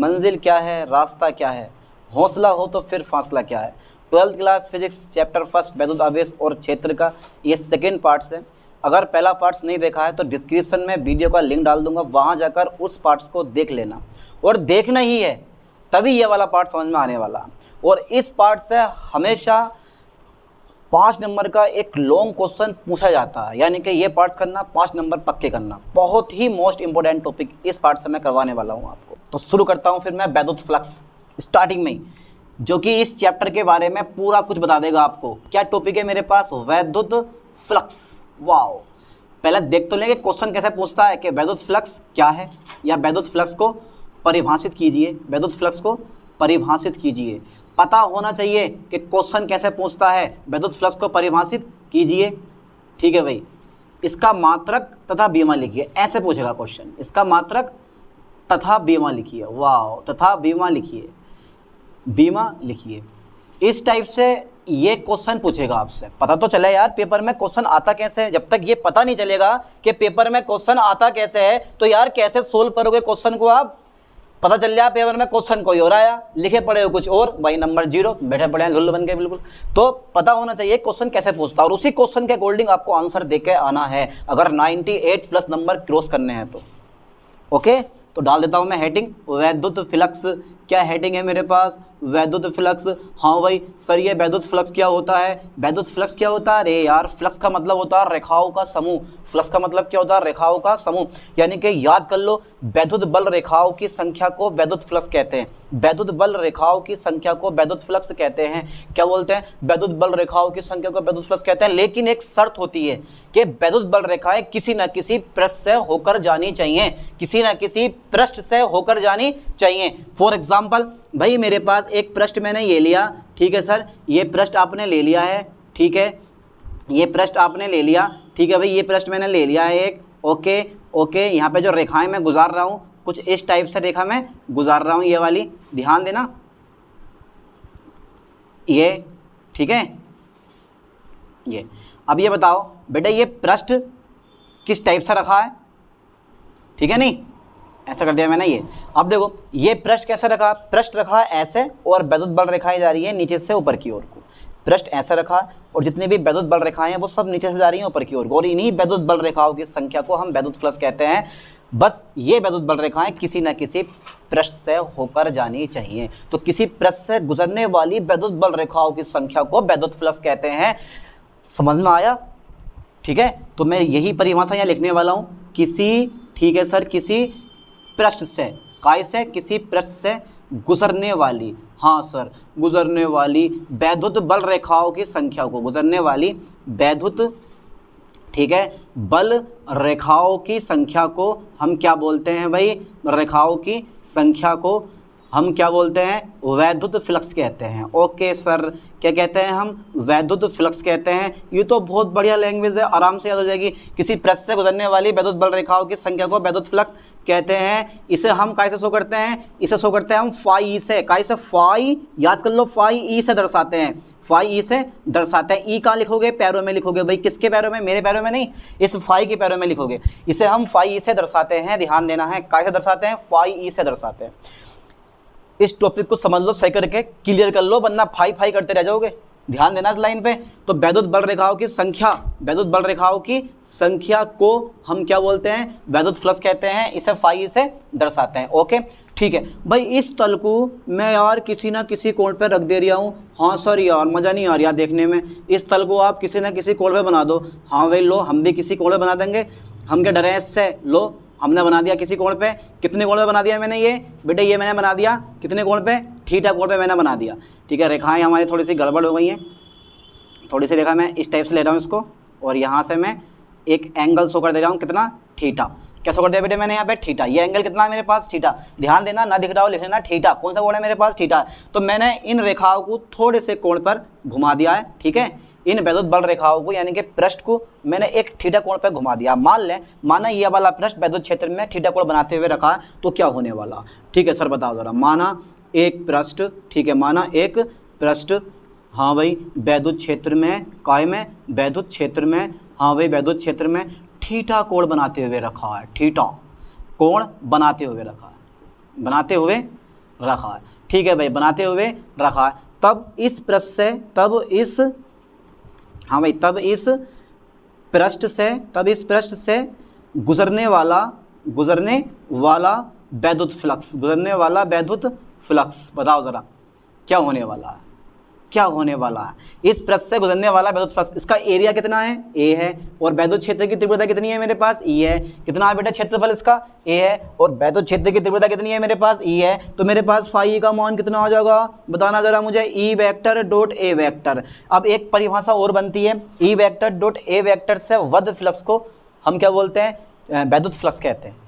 मंजिल क्या है, रास्ता क्या है, हौसला हो तो फिर फासला क्या है। 12th class physics chapter first वैद्युत आवेश और क्षेत्र का ये सेकेंड पार्ट्स है। अगर पहला पार्ट्स नहीं देखा है तो डिस्क्रिप्शन में वीडियो का लिंक डाल दूंगा, वहाँ जाकर उस पार्ट्स को देख लेना, और देखना ही है तभी ये वाला पार्ट समझ में आने वाला। और इस पार्ट से हमेशा 5 नंबर का एक लॉन्ग क्वेश्चन पूछा जाता है, यानी कि ये पार्ट्स करना 5 नंबर पक्के करना। बहुत ही मोस्ट इंपॉर्टेंट टॉपिक इस पार्ट से मैं करवाने वाला हूँ आपको। तो शुरू करता हूँ फिर मैं वैद्युत फ्लक्स स्टार्टिंग में ही, जो कि इस चैप्टर के बारे में पूरा कुछ बता देगा आपको। क्या टॉपिक है मेरे पास? वैद्युत फ्लक्स। वाओ, पहले देख तो लेंगे क्वेश्चन कैसे पूछता है कि वैद्युत फ्लक्स क्या है, या वैद्युत फ्लक्स को परिभाषित कीजिए। वैद्युत फ्लक्स को परिभाषित कीजिए। पता होना चाहिए कि क्वेश्चन कैसे पूछता है। वैद्युत फ्लक्स को परिभाषित कीजिए, ठीक है भाई। इसका मात्रक तथा बीमा लिखिए, ऐसे पूछेगा क्वेश्चन। इसका मात्रक तथा बीमा लिखिए। वाह, तथा बीमा लिखिए, बीमा लिखिए। इस टाइप से ये क्वेश्चन पूछेगा आपसे। पता तो चले यार पेपर में क्वेश्चन आता कैसे है। जब तक ये पता नहीं चलेगा कि पेपर में क्वेश्चन आता कैसे है, तो यार कैसे सोल्व करोगे क्वेश्चन को आप। पता चल जाए पेपर में क्वेश्चन कोई और आया, लिखे पड़े हो कुछ और, भाई नंबर 0, बैठे पड़े हैं लुल्लू बन के बिल्कुल। तो पता होना चाहिए क्वेश्चन कैसे पूछता है, और उसी क्वेश्चन के अकॉर्डिंग आपको आंसर दे के आना है, अगर 98+ नंबर क्रॉस करने हैं तो। ओके, तो डाल देता हूं मैं हेडिंग वैद्युत फ्लक्स। क्या हेडिंग है मेरे पास? वैद्युत फ्लक्स। हाँ भाई सर, ये वैद्युत फ्लक्स क्या होता है? वैद्युत फ्लक्स क्या होता है? अरे यार, फ्लक्स का मतलब होता है रेखाओं का समूह। फ्लक्स का मतलब क्या होता है? रेखाओं का समूह। यानी कि याद कर लो, वैद्युत बल रेखाओं की संख्या को वैद्युत फ्लक्स कहते हैं। वैद्युत बल रेखाओं की संख्या को वैद्युत फ्लक्स कहते हैं। क्या बोलते हैं? वैद्युत बल रेखाओं की संख्या को वैद्युत फ्लक्स कहते हैं। लेकिन एक शर्त होती है कि वैद्युत बल रेखाएं किसी न किसी पृष्ठ से होकर जानी चाहिए, किसी न किसी पृष्ठ से होकर जानी चाहिए। फॉर एग्जाम्पल भाई, मेरे पास एक पृष्ठ मैंने ये लिया, ठीक है सर, ये पृष्ठ आपने ले लिया है, ठीक है, ये पृष्ठ आपने ले लिया, ठीक है भाई, ये पृष्ठ मैंने ले लिया है एक। ओके ओके, यहाँ पे जो रेखाएं मैं गुजार रहा हूँ, कुछ इस टाइप से रेखा मैं गुजार रहा हूँ, ये वाली, ध्यान देना, ये, ठीक है, ये। अब ये बताओ बेटा, ये पृष्ठ किस टाइप से रखा है? ठीक है, नहीं ऐसा कर दिया मैंने ये। अब देखो ये पृष्ठ कैसे रखा? पृष्ठ रखा है ऐसे, और वैद्युत बल रेखाएं जा रही है नीचे से ऊपर की ओर को। पृष्ठ ऐसा रखा है, और जितनी भी वैद्युत बल रेखाएं हैं वो सब नीचे से जा रही हैं ऊपर की ओर, और इन्हीं वैद्युत बल रेखाओं की संख्या को हम वैद्युत फ्लक्स कहते हैं। बस ये वैद्युत बल रेखाएं किसी न किसी पृष्ठ से होकर जानी चाहिए। तो किसी पृष्ठ से गुजरने वाली वैद्युत बल रेखाओं की संख्या को वैद्युत फ्लक्स कहते हैं। समझ में आया? ठीक है, तो मैं यही परिभाषा यहाँ लिखने वाला हूँ, किसी, ठीक है सर, किसी पृष्ठ से, काय से, किसी पृष्ठ से गुजरने वाली, हाँ सर, गुजरने वाली वैद्युत बल रेखाओं की संख्या को, गुजरने वाली वैद्युत, ठीक है, बल रेखाओं की संख्या को हम क्या बोलते हैं भाई? रेखाओं की संख्या को हम क्या बोलते हैं? वैद्युत फ्लक्स कहते हैं। ओके सर, क्या कहते हैं हम? वैद्युत फ्लक्स कहते हैं। ये तो बहुत बढ़िया लैंग्वेज है, आराम से याद हो जाएगी। किसी पृष्ठ से गुजरने वाली वैद्युत बल रेखाओं की संख्या को वैद्युत फ्लक्स कहते हैं। इसे हम कैसे शो करते हैं? इसे शो करते हैं हम फाई से। कैसे? फाई, याद कर लो, फाई ई से दर्शाते हैं, फाई ई से दर्शाते हैं। ई कहाँ लिखोगे? पैरों में लिखोगे भाई। किसके पैरों में? मेरे पैरों में नहीं, इस फाई के पैरों में लिखोगे। इसे हम फाई ई से दर्शाते हैं, ध्यान देना है। कैसे दर्शाते हैं? फाई ई से दर्शाते हैं। इस टॉपिक को समझ लो, सही करके क्लियर कर लो, वरना फाई फाई करते रह जाओगे। ध्यान देना इस लाइन पे। तो वैद्युत बल रेखाओं की संख्या, वैद्युत बल रेखाओं की संख्या को हम क्या बोलते हैं? वैद्युत फ्लक्स कहते हैं। इसे फाई से दर्शाते हैं। ओके, ठीक है भाई। इस तल को मैं यार किसी ना किसी कोण पे रख दे रहा हूँ। हाँ सर यार, मज़ा नहीं आ रहा देखने में। इस तल को आप किसी ना किसी कोण पे बना दो। हाँ भाई, लो, हम भी किसी कोण पे बना देंगे। हम क्या डरे हैं इससे? लो, हमने बना दिया किसी कोण पे। कितने कोण पे बना दिया मैंने? ये बेटे, ये मैंने बना दिया कितने कोण पे? थीटा कोण पे मैंने बना दिया। ठीक है, रेखाएं हमारी थोड़ी सी गड़बड़ हो गई हैं। थोड़ी सी रेखा मैं इस टाइप से ले रहा हूँ इसको, और यहाँ से मैं एक एंगल शो कर दे रहा हूँ। कितना? थीटा। क्या शो कर दिया बेटे मैंने यहाँ पे? थीटा। ये एंगल कितना है मेरे पास? थीटा। ध्यान देना, ना दिख रहा हो लिख लेना थीटा। कौन सा कोण है मेरे पास? थीटा। तो मैंने इन रेखाओं को थोड़े से कोण पर घुमा दिया है। ठीक है, इन वैद्युत बल रेखाओं को, यानी कि पृष्ठ को मैंने एक थीटा कोण पर घुमा दिया। मान लें, माना ये वाला पृष्ठ वैद्युत क्षेत्र में थीटा कोण बनाते हुए रखा, तो क्या होने वाला? ठीक है सर, बताओ जरा। माना एक पृष्ठ, ठीक है, माना एक पृष्ठ, हाँ भाई, वैद्युत क्षेत्र में, काय में? वैद्युत क्षेत्र में, हाँ भाई, वैद्युत क्षेत्र में थीटा कोण बनाते हुए रखा है। थीटा कोण बनाते हुए रखा है, बनाते हुए रखा है। ठीक है भाई, बनाते हुए रखा है। तब इस पृष्ठ से गुजरने वाला वैद्युत फ्लक्स, बताओ ज़रा क्या होने वाला है, क्या होने वाला है। इस पृष्ठ से गुजरने वाला वैद्युत फ्लक्स, इसका एरिया कितना है, ए है, और वैद्युत क्षेत्र की तीव्रता कितनी है मेरे पास, ई है। कितना है बेटा क्षेत्रफल इसका, ए है, और वैद्युत क्षेत्र की तीव्रता कितनी है मेरे पास, ई है। तो मेरे पास फाई का मान कितना हो जाएगा, बताना जरा मुझे, ई वेक्टर डॉट ए वेक्टर। अब एक परिभाषा और बनती है, ई वेक्टर डॉट ए वेक्टर से वैद्युत फ्लक्स को हम क्या बोलते हैं, वैद्युत फ्लक्स कहते हैं।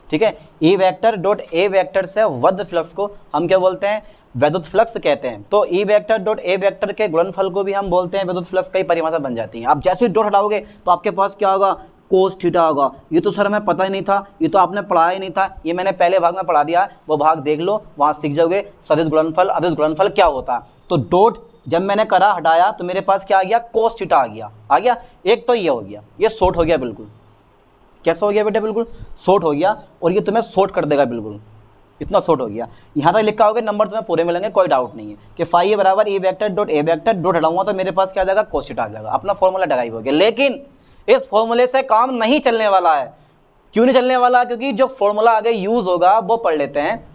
ठीक है, ई वेक्टर डॉट ए वेक्टर से वैद्युत फ्लक्स को हम क्या बोलते हैं, वैद्युत फ्लक्स कहते हैं। तो ई वेक्टर डॉट ए वेक्टर के गुणनफल को भी हम बोलते हैं वैद्युत फ्लक्स का ही परिभाषा बन जाती है। आप जैसे ही डॉट हटाओगे तो आपके पास क्या होगा, कोस थीटा होगा। ये तो सर हमें पता ही नहीं था, ये तो आपने पढ़ाया ही नहीं था, ये मैंने पहले भाग में पढ़ा दिया, वो भाग देख लो, वहाँ सीख जाओगे सदिश गुणनफल अदिश गुणनफल क्या होता है। तो डॉट जब मैंने करा हटाया तो मेरे पास क्या आ गया, कोस थीटा आ गया। एक तो ये हो गया, ये शॉर्ट हो गया बिल्कुल। कैसा हो गया बेटा, बिल्कुल शॉर्ट हो गया, और ये तुम्हें शॉर्ट कर देगा बिल्कुल, इतना शॉर्ट हो गया। यहाँ तक लिखा होगा, नंबर तुम्हें पूरे मिलेंगे, कोई डाउट नहीं है कि फाई बराबर E vector dot A vector, dot हटाऊंगा तो मेरे पास क्या आ जाएगा, कोस थीटा आ जाएगा। अपना फॉर्मूला डराइव हो गया। लेकिन इस फॉर्मूले से काम नहीं चलने वाला है। क्यों नहीं चलने वाला, क्योंकि जो फॉर्मूला आगे यूज होगा वो पढ़ लेते हैं।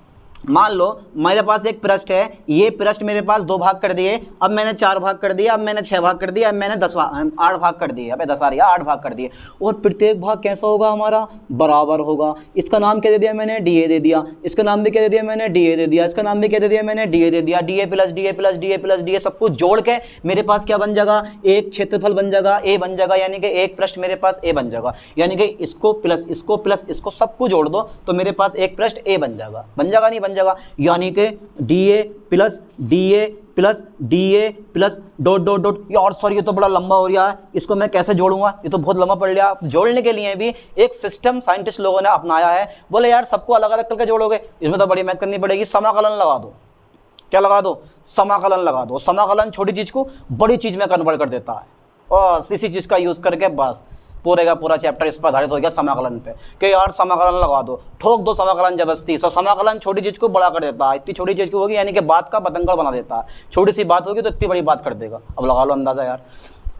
मान लो मेरे पास एक पृष्ठ है, ये पृष्ठ मेरे पास 2 भाग कर दिए, अब मैंने 4 भाग कर दिया, अब मैंने 6 भाग कर दिया, अब मैंने 8 भाग कर दिए, अबे 10 आ रही है, 8 भाग कर दिए। और प्रत्येक भाग कैसा होगा हमारा, बराबर होगा। इसका नाम क्या दे दिया मैंने, डी ए दे दिया। इसका नाम भी क्या दे दिया मैंने, डी ए दे दिया। इसका नाम भी क्या दे दिया मैंने, डी ए दे दिया। D A plus D A plus D A plus D A सब कुछ जोड़ के मेरे पास क्या बन जाएगा, एक क्षेत्रफल बन जाएगा, ए बन जाएगा, यानी कि एक पृष्ठ मेरे पास ए बन जाएगा। यानी कि इसको प्लस इसको सबको जोड़ दो तो मेरे पास एक पृष्ठ ए बन जाएगा। बन जाएगा नहीं बन जाएगा, यानी कि डी ए प्लस डॉट डॉट डॉट। यार सॉरी ये तो बड़ा लंबा हो रहा है, इसको मैं कैसे जोड़ूंगा, ये तो बहुत लंबा पड़ लिया। जोड़ने के लिए भी एक सिस्टम साइंटिस्ट लोगों ने अपनाया है। बोले यार सबको अलग अलग करके जोड़ोगे, इसमें तो बड़ी मेहनत करनी पड़ेगी। समाकलन लगा दो। क्या लगा दो, समाकलन लगा दो। समाकलन छोटी चीज को बड़ी चीज में कन्वर्ट कर देता है, और इसी चीज का यूज करके बस पूरे का पूरा चैप्टर इस पर आधारित हो गया समाकलन पे, कि यार समाकलन लगा दो, ठोक दो समाकलन जबरदस्ती। सो समाकलन छोटी चीज को बड़ा कर देता है। इतनी छोटी चीज की होगी यानी कि बात का बतंगड़ बना देता है। छोटी सी बात होगी तो इतनी बड़ी बात कर देगा। अब लगा लो अंदाजा यार।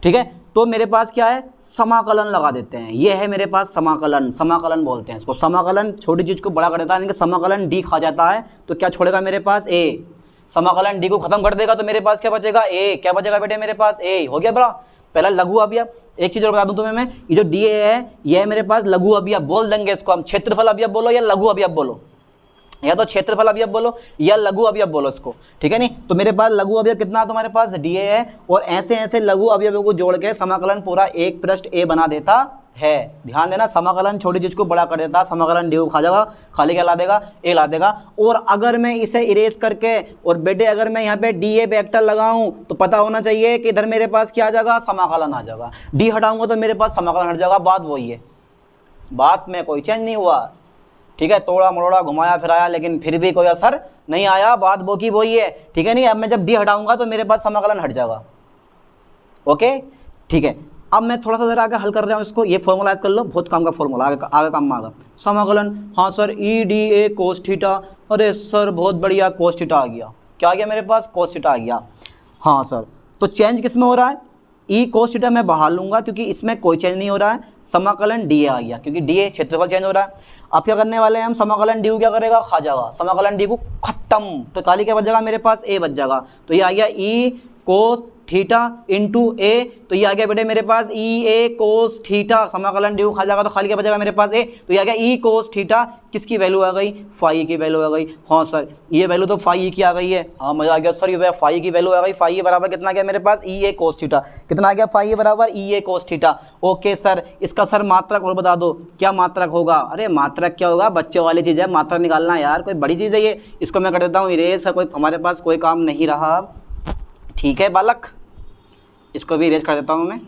ठीक है, तो मेरे पास क्या है, समाकलन लगा देते हैं। ये है मेरे पास समाकलन बोलते हैं इसको। समाकलन छोटी चीज को बड़ा कर देता है, यानी कि समाकलन डी खा जाता है तो क्या छोड़ेगा मेरे पास, ए। समाकलन डी को खत्म कर देगा तो मेरे पास क्या बचेगा, ए। क्या बचेगा बेटे मेरे पास, ए। हो गया बड़ा पहला लघु अवयव। एक चीज और बता दूं तुम्हें मैं, ये जो डी ए है ये है मेरे पास लघु अवयव। बोल देंगे इसको हम, क्षेत्रफल अवयव बोलो या लघु अवयव बोलो, या तो क्षेत्रफल अवयव बोलो या लघु अवयव बोलो इसको। ठीक है नहीं, तो मेरे पास लघु अवयव कितना तुम्हारे पास, डी ए है। और ऐसे ऐसे लघु अवयवों को जोड़ के समाकलन पूरा एक पृष्ठ ए बना देता है। ध्यान देना, समाकलन छोटी चीज को बड़ा कर देता है। समाकलन डी को खा जाएगा, खाली क्या ला देगा, ए ला देगा। और अगर मैं इसे इरेज करके, और बेटे अगर मैं यहाँ पे डी ए वेक्टर लगाऊं तो पता होना चाहिए कि इधर मेरे पास क्या आ जाएगा, समाकलन आ जाएगा। डी हटाऊंगा तो मेरे पास समाकलन हट जाएगा। बात वही है, बात में कोई चेंज नहीं हुआ। ठीक है, तोड़ा मरोड़ा घुमाया फिराया लेकिन फिर भी कोई असर नहीं आया। बात वो की वही है। ठीक है नहीं, अब मैं जब डी हटाऊंगा तो मेरे पास समाकलन हट जाएगा। ओके ठीक है, अब मैं थोड़ा सा जरा आगे हल कर रहा हूँ इसको। ये फॉर्मूला याद कर लो, बहुत काम का फॉर्मूला, आगे काम में आगा। समाकलन, हाँ sir, E D A cos theta. अरे सर बहुत बढ़िया, कोस थीटा आ गया। क्या आ गया मेरे पास, कोस थीटा आ गया। हाँ सर, तो चेंज किस में हो रहा है, ई कोस थीटा मैं बाहर लूंगा क्योंकि इसमें कोई चेंज नहीं हो रहा है। समाकलन डी ए आ गया क्योंकि डी ए क्षेत्रफल चेंज हो रहा है। अब क्या करने वाले हैं हम, समाकलन डी को क्या करेगा, खा जाएगा। समाकलन डी को खत्म, तो काली क्या बच जाएगा मेरे पास, ए बच जाएगा। तो ये आ गया ई कोस थीटा इंटू ए, तो ये आ गया बेटे मेरे पास ई ए कोस थीटा। समाकलन डी को खा जाएगा तो खाली क्या बचेगा मेरे पास, ए। तो ये आ गया ई कोस थीटा, किसकी वैल्यू आ गई, फाई की वैल्यू आ गई। हाँ सर, ये वैल्यू तो फाई की आ गई है। हाँ मजा आ गया सर, ये फाई की वैल्यू आ गई। फाई बराबर कितना आ गया मेरे पास, ई ए कोस थीटा। कितना आ गया, फाई बराबर ई ए कोस थीटा। ओके सर, इसका सर मात्रक और बता दो, क्या मात्रक होगा। अरे मात्रक क्या होगा, बच्चे वाली चीज़ है, मात्रक निकालना यार, कोई बड़ी चीज़ है ये। इसको मैं कर देता हूँ इरेज, कोई हमारे पास कोई काम नहीं रहा। ठीक है बालक, इसको भी इरेज कर देता हूँ मैं।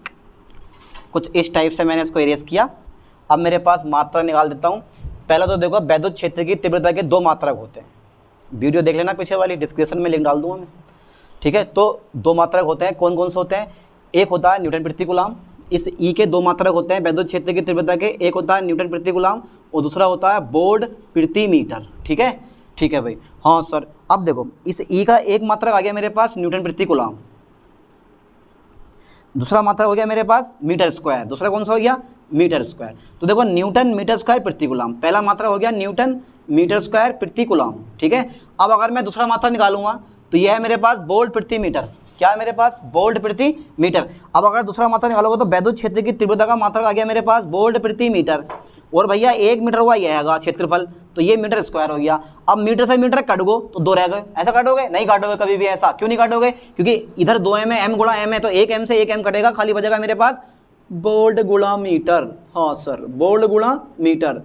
कुछ इस टाइप से मैंने इसको इरेज किया। अब मेरे पास मात्रा निकाल देता हूँ। पहले तो देखो, वैद्युत क्षेत्र की तीव्रता के 2 मात्रक होते हैं। वीडियो देख लेना पीछे वाली, डिस्क्रिप्शन में लिंक डाल दूँगा मैं। ठीक है, तो 2 मात्रक होते हैं। कौन कौन से होते हैं, एक होता है न्यूटन प्रति कूलम। इस ई के 2 मात्रक होते हैं वैद्युत क्षेत्र की तीव्रता के। एक होता है न्यूटन प्रति कूलम और दूसरा होता है वोल्ट प्रति मीटर। ठीक है, ठीक है भाई। हाँ सर, अब देखो इस ई का एक मात्रक आ गया मेरे पास न्यूटन प्रति कूलम, दूसरा मात्रक हो गया मेरे पास मीटर स्क्वायर, दूसरा कौन सा हो गया मीटर स्क्वायर। तो देखो न्यूटन मीटर स्क्वायर प्रति कूलम, पहला मात्रा हो गया न्यूटन मीटर स्क्वायर प्रति कूलम, ठीक है। अब अगर मैं दूसरा मात्रा निकालूंगा तो यह है मेरे पास वोल्ट प्रति मीटर, क्या है मेरे पास वोल्ट प्रति मीटर। अब अगर दूसरा मात्रा निकालोगे तो वैद्युत क्षेत्र की तीव्रता का मात्रक आ गया मेरे पास वोल्ट प्रति मीटर, और भैया 1 मीटर हुआ यह आएगा क्षेत्रफल, तो ये मीटर स्क्वायर हो गया। अब मीटर से मीटर काट गो तो 2 रह गए, ऐसा काटोगे नहीं काटोगे कभी भी, ऐसा क्यों नहीं काटोगे, क्योंकि इधर 2m है, m गुणा m है, तो 1m से 1m कटेगा, खाली बचेगा मेरे पास वोल्ट गुणा मीटर। हाँ सर वोल्ट गुणा मीटर,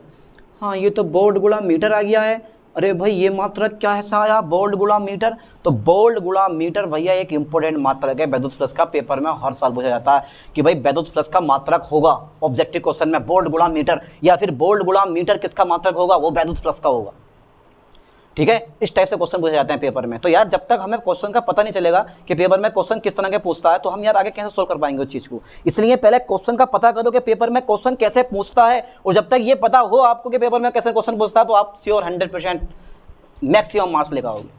हाँ ये तो वोल्ट गुणा मीटर आ गया है। अरे भाई ये मात्रक क्या है आया वोल्ट गुणा मीटर, तो वोल्ट गुणा मीटर भैया एक इंपॉर्टेंट मात्रक है, वैद्युत फ्लक्स का पेपर में हर साल पूछा जाता है कि भाई वैद्युत फ्लक्स का मात्रक होगा ऑब्जेक्टिव क्वेश्चन में वोल्ट गुणा मीटर, या फिर वोल्ट गुणा मीटर किसका मात्रक होगा, वो वैद्युत फ्लक्स का होगा, ठीक है। इस टाइप से क्वेश्चन पूछे जाते हैं पेपर में। तो यार जब तक हमें क्वेश्चन का पता नहीं चलेगा कि पेपर में क्वेश्चन किस तरह के पूछता है, तो हम यार आगे कैसे सोल्व कर पाएंगे उस चीज़ को। इसलिए पहले क्वेश्चन का पता करो कि पेपर में क्वेश्चन कैसे पूछता है, और जब तक ये पता हो आपको कि पेपर में कैसे क्वेश्चन पूछता है, तो आप श्योर 100% मैक्सिमम मार्क्स लेकर आओगे,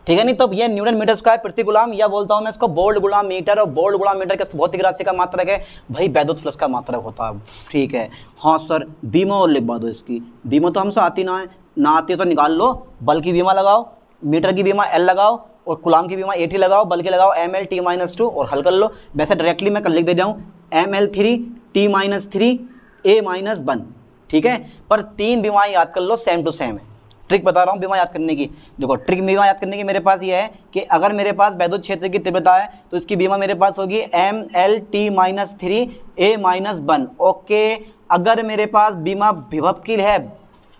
ठीक है। नहीं तो ये न्यूटन मीटर स्क्वायर प्रति कूलम, या बोलता हूं मैं इसको वोल्ट गुणा मीटर, और वोल्ट गुणा मीटर किस भौतिक राशि का मात्रक है भाई, वैद्युत फ्लक्स का मात्रक होता है, ठीक है। हाँ सर बीमा और लिखवा दो इसकी, बीमा तो हमसे आती ना है, ना आती है तो निकाल लो, बल की बीमा लगाओ, मीटर की बीमा L लगाओ, और कूलम की बीमा AT लगाओ, बल की लगाओ ML_T-2 और हल कर लो। वैसे डायरेक्टली मैं कल लिख दे जाऊँ ML3T-3A-1, ठीक है। पर 3 बीमाएँ याद कर लो, सेम टू सेम है। ट्रिक बता रहा हूँ बीमा याद करने की, देखो ट्रिक बीमा याद करने की मेरे पास ये है कि अगर मेरे पास वैद्युत क्षेत्र की तीव्रता है तो इसकी बीमा मेरे पास होगी ML_T-3A-1, ओके। अगर मेरे पास बीमा विभव की है,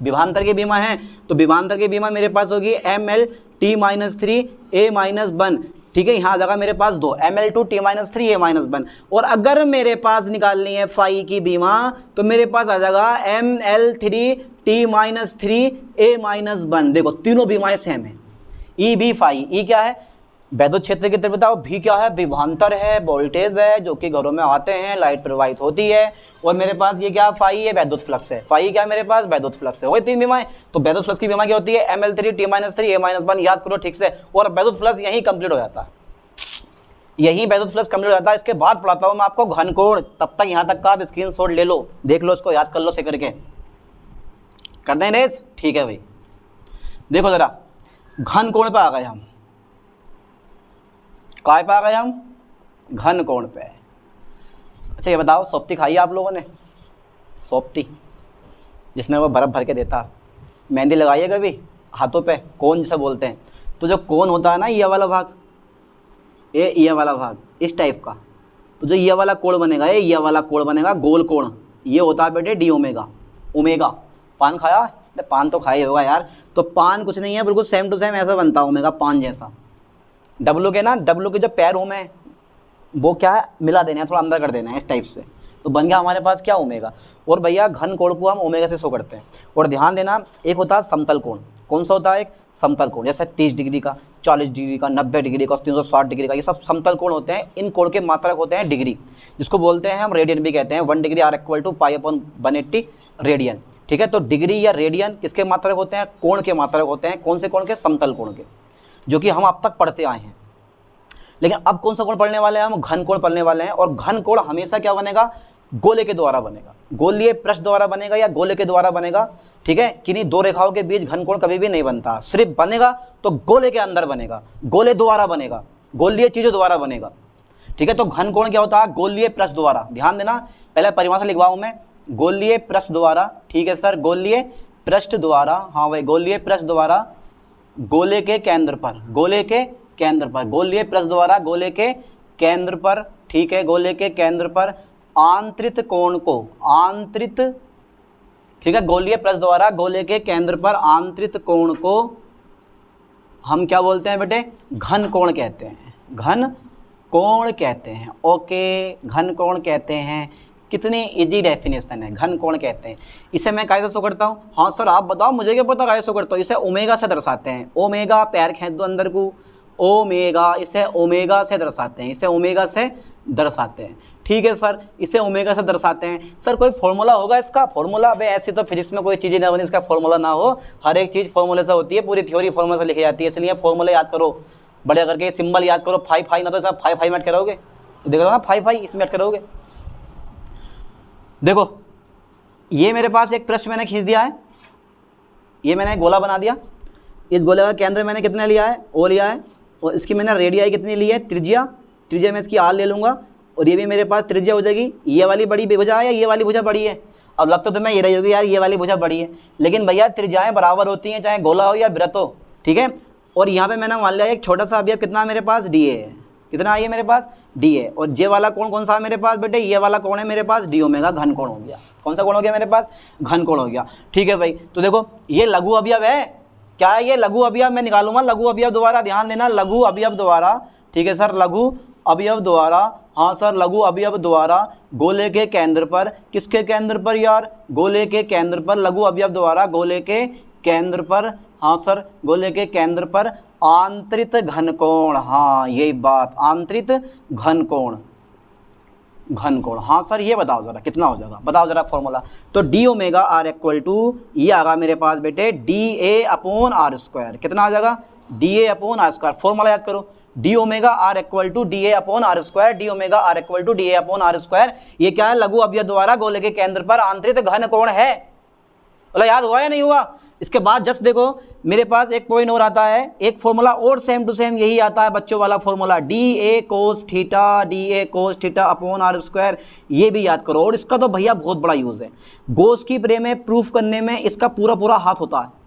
विभांतर की बीमा है, तो विभांतर की बीमा मेरे पास होगी ML_T-3A-1, ठीक है। यहाँ जगह मेरे पास 2 ML2T-3A-1, और अगर मेरे पास निकालनी है फाई की बीमा तो मेरे पास आ जाएगा ML3T-3A-1। देखो तीनों बीमाएं सेम है, ई बी फाई, ई क्या है वैद्युत क्षेत्र की तीव्रता, और भी क्या है विभवांतर है, वोल्टेज है जो कि घरों में आते हैं, लाइट प्रवाहित होती है, और मेरे पास ये क्या फाई है वैद्युत फ्लक्स है, फाई क्या है मेरे पास वैद्युत फ्लक्स है, वही 3 बीमाएं। तो वैद्युत फ्लक्स की बीमा क्या होती है ML3T-3A-1, याद करो ठीक से, और वैद्युत फ्लक्स यहीं कंप्लीट हो जाता है, यहीं वैद्युत फ्लक्स कंप्लीट हो जाता है। इसके बाद पढ़ाता हूँ मैं आपको घनकोण, तब तक यहाँ तक का आप स्क्रीनशॉट ले लो, देख लो, इसको याद कर लो से करके, कर दें रेस, ठीक है भाई। देखो जरा घनकोण पे आ गए हम, काय पे आ गए हम घनकोण पे। अच्छा ये बताओ सोप्ती खाई आप लोगों ने, सोप्ती जिसमें वो बर्फ़ भर के देता, मेहंदी लगाई है कभी हाथों पे, कोन जिसे बोलते हैं। तो जो कोन होता है ना ये वाला भाग, ये वाला भाग इस टाइप का, तो जो ये वाला कोण बनेगा, ये वाला कोण बनेगा गोल कोण, ये होता है बेटे डी ओमेगा। ओमेगा पान खाया, पान तो खाया होगा यार, तो पान कुछ नहीं है, बिल्कुल सेम टू सेम ऐसा बनता है ओमेगा, पान जैसा। डब्लू के ना, डब्लू के जो पैर होम है वो क्या है मिला देना है, थोड़ा अंदर कर देना है इस टाइप से, तो बन गया हमारे पास क्या ओमेगा। और भैया घन कोण को हम ओमेगा से शो करते हैं। और ध्यान देना एक होता है समतल कोण, कौन सा होता है एक समतल कोण, जैसे 30 डिग्री का, 40 डिग्री का, 90 डिग्री का, 360 डिग्री का, ये सब समतल कोण होते हैं। इन कोण के मात्रक होते हैं डिग्री, जिसको बोलते हैं हम रेडियन भी कहते हैं। 1 डिग्री R=π/180 रेडियन, ठीक है। तो डिग्री या रेडियन किसके मात्रक होते हैं, कोण के मात्रक होते हैं। कौन से कोण के, समतल कोण के, जो कि हम अब तक पढ़ते आए हैं। लेकिन अब कौन सा कोण पढ़ने वाले हैं हम, घन कोण पढ़ने वाले हैं। और घन कोण हमेशा क्या बनेगा, गोले के द्वारा बनेगा, गोलीय पृष्ठ द्वारा बनेगा या गोले के द्वारा बनेगा, ठीक है। किन्हीं दो रेखाओं के बीच घन कोण कभी भी नहीं बनता, सिर्फ बनेगा तो गोले के अंदर बनेगा, गोले द्वारा बनेगा, गोलीय चीजों द्वारा बनेगा, ठीक है। तो घन कोण क्या होता है, गोलीय पृष्ठ द्वारा। ध्यान देना, पहले परिभाषा लिखवाऊं मैं, गोलीय पृष्ठ द्वारा, ठीक है सर, गोलीय पृष्ठ द्वारा, हाँ भाई गोलीय पृष्ठ द्वारा गोले के केंद्र पर, गोले के केंद्र पर, गोलीय पृष्ठ द्वारा गोले के केंद्र पर, ठीक है, गोले के केंद्र पर आंतरित कोण को, आंतरित, ठीक है, गोलीय पृष्ठ द्वारा गोले के केंद्र पर आंतरित कोण को हम क्या बोलते हैं बेटे, घन कोण कहते हैं, घन कोण कहते हैं, ओके, घन कोण कहते हैं। कितनी इजी डेफिनेशन है, घन कोण कहते हैं। इसे मैं कैसे शो करता हूँ, हाँ सर आप बताओ, मुझे क्या पता कैसे शो करता हूँ। इसे ओमेगा से दर्शाते हैं, ओमेगा, पैर खींच दो अंदर को, ओमेगा, इसे ओमेगा से दर्शाते हैं, इसे ओमेगा से दर्शाते हैं, ठीक है सर, इसे ओमेगा से दर्शाते हैं। सर कोई फॉर्मूला होगा इसका? फॉर्मूला? अबे ऐसी तो फिजिक्स में कोई चीज़ ना बनी इसका फॉर्मूला ना हो। हर एक चीज़ फॉर्मूले से होती है, पूरी थ्योरी फॉर्मूले से लिखी जाती है। इसलिए फॉर्मूला याद करो, बड़े करके सिंबल याद करो। फाई ना तो सब फाई में ऐड करोगे, देख लो ना, फाई इसमें ऐड करोगे। देखो ये मेरे पास एक पृष्ठ मैंने खींच दिया है, ये मैंने गोला बना दिया। इस गोले का केंद्र मैंने कितना लिया है? ओ लिया है। और इसकी मैंने रेडियाई कितनी ली है? त्रिज्या मैं इसकी आर ले लूँगा। और ये भी मेरे पास त्रिज्या हो जाएगी। ये वाली बड़ी भुजा है या ये वाली भुजा बड़ी है? अब लगता तो तुम्हें ये रही होगी यार ये वाली भुजा बड़ी है, लेकिन भैया त्रिज्याएं बराबर होती हैं, चाहे गोला हो या वृत्त हो, ठीक है। और यहाँ पे मैंने मान लिया एक छोटा सा अवयव कितना मेरे पास? डी है। कितना आई है मेरे पास? डी है। और जे वाला कोण कौन सा है मेरे पास बेटे? ये वाला कोण है मेरे पास डी ओमेगा, घन कोण हो गया। कौन सा कोण हो गया मेरे पास? घन कोण हो गया। ठीक है भाई, तो देखो ये लघु अवयव है। क्या है ये? लघु अवयव। मैं निकालूंगा लघु अवयव द्वारा, ध्यान देना, लघु अवयव द्वारा, ठीक है सर, लघु अवयव द्वारा, हाँ सर, लघु अवयव द्वारा गोले के केंद्र पर, किसके केंद्र पर यार? गोले के केंद्र पर, लघु अवयव द्वारा गोले के केंद्र पर, हाँ सर, गोले के केंद्र पर आंतरित घनकोण, हाँ यही बात, आंतरित घनकोण, घनकोण, हाँ सर ये बताओ जरा कितना हो जाएगा, बताओ जरा फॉर्मूला। तो d omega r equal to ये आ गया मेरे पास बेटे d a upon are square. कितना आ जाएगा? D a upon are square. Formula याद करो, d omega r equal to d a upon are square, d omega r equal to d a upon are square. ये क्या है? लघु अवयव द्वारा गोले के केंद्र पर आंतरिक घनकोण है। बोला याद हुआ या नहीं हुआ? इसके बाद जस्ट देखो मेरे पास एक पॉइंट और आता है, एक फॉर्मूला और सेम टू सेम यही आता है बच्चों वाला formula, d A cos theta upon are square. ये भी याद करो। और इसका तो भैया बहुत बड़ा यूज है, गॉस की प्रमेय प्रूफ करने में इसका पूरा हाथ होता है।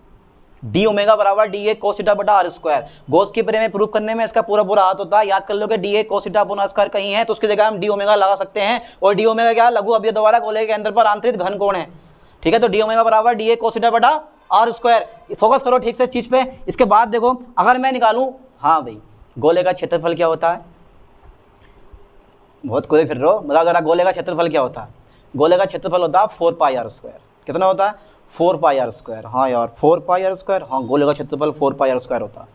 डी ओमेगा बराबर डी ए कोस थीटा बटा आर स्क्वायर, गॉस की प्रमेय प्रूफ करने में इसका पूरा हाथ होता है। याद कर लो कि d A cos theta upon are square कहीं है तो उसकी जगह हम डी ओमेगा लगा सकते हैं। और डी ओमेगा क्या? लघु अवयव द्वारा गोले के अंदर पर आंतरिक घनकोण है, ठीक है। तो डी ओमेगा बराबर डी ए कोस थीटा बटा आर स्क्वायर। फोकस करो ठीक से इस चीज पे। इसके बाद देखो अगर मैं निकालूं, हाँ भाई, गोले का क्षेत्रफल क्या होता है? बहुत कोई फिर रहो, बताओ जरा गोले का क्षेत्रफल क्या होता है? गोले का क्षेत्रफल होता है 4 पाई आर स्क्वायर। कितना होता है? 4 पाई आर स्क्वायर। हाँ यार 4 पाई आर स्क्वायर, हाँ गोले का क्षेत्रफल 4 पाई आर स्क्वायर होता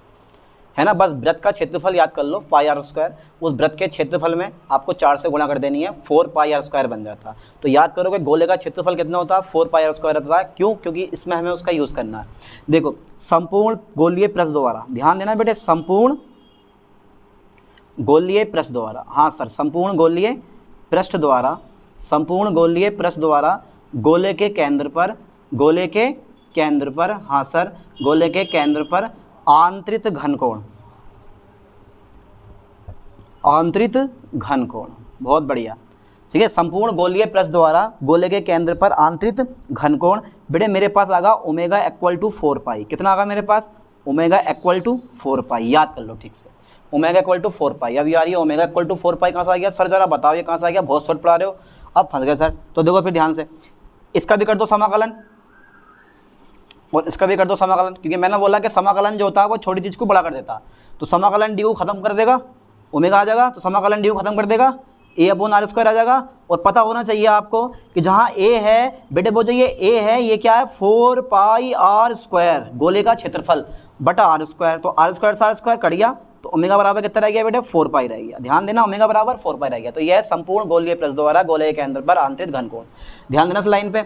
है ना। बस वृत्त का क्षेत्रफल याद कर लो पाई आर स्क्वायर, उस वृत्त के क्षेत्रफल में आपको 4 से गुणा कर देनी है, 4 पाई आर स्क्वायर बन जाता है। तो याद करो कि गोले का क्षेत्रफल कितना होता है? 4 पाई आर स्क्वायर होता है। क्यों? क्योंकि इसमें हमें उसका यूज़ करना है। देखो संपूर्ण गोलीय पृष्ठ द्वारा, ध्यान देना बेटे, संपूर्ण गोलीय पृष्ठ द्वारा, हाँ सर, संपूर्ण गोलीय पृष्ठ द्वारा, संपूर्ण गोलीय पृष्ठ द्वारा गोले के केंद्र पर, गोले के केंद्र पर, हाँ सर, गोले के केंद्र पर आंतरिक घनकोण, आंतरिक घनकोण, बहुत बढ़िया, ठीक है। संपूर्ण गोलीय पृष्ठ द्वारा गोले के केंद्र पर आंतरिक घनकोण। बेटे मेरे पास आगा ओमेगा इक्वल टू 4 पाई। कितना आगा मेरे पास? ओमेगा इक्वल टू 4 पाई। याद कर लो ठीक से, ओमेगा इक्वल टू 4 पाई। अब यार ये ओमेगा इक्वल टू 4 पाई कहाँ से आ गया? सर जरा बताओ ये कहाँ से आ गया? बहुत शॉर्ट पढ़ा रहे हो, अब फंस गए सर। तो देखो फिर ध्यान से, इसका भी कर दो समाकलन और इसका भी कर दो समाकलन, क्योंकि मैंने बोला कि समाकलन जो होता है वो छोटी चीज़ को बड़ा कर देता है। तो समाकलन डी को खत्म कर देगा, ओमेगा आ जाएगा, तो समाकलन डी को खत्म कर देगा, ए अपॉन आर स्क्वायर आ जाएगा। और पता होना चाहिए आपको कि जहाँ ए है बेटे वो जो ये ए है ये क्या है? 4 पाई आर स्क्वायर, गोले का क्षेत्रफल बटा आर स्क्वायर। तो आर स्क्वायर से आर स्क्वायर कट गया, तो ओमेगा बराबर कितना रह गया बेटे? 4 पाई रह गया। ध्यान देना, ओमेगा बराबर 4 पाई रह गया। तो यह संपूर्ण गोलीय पृष्ठ द्वारा गोले के अंदर पर आंतरिक घनकोण। ध्यान देना इस लाइन पे,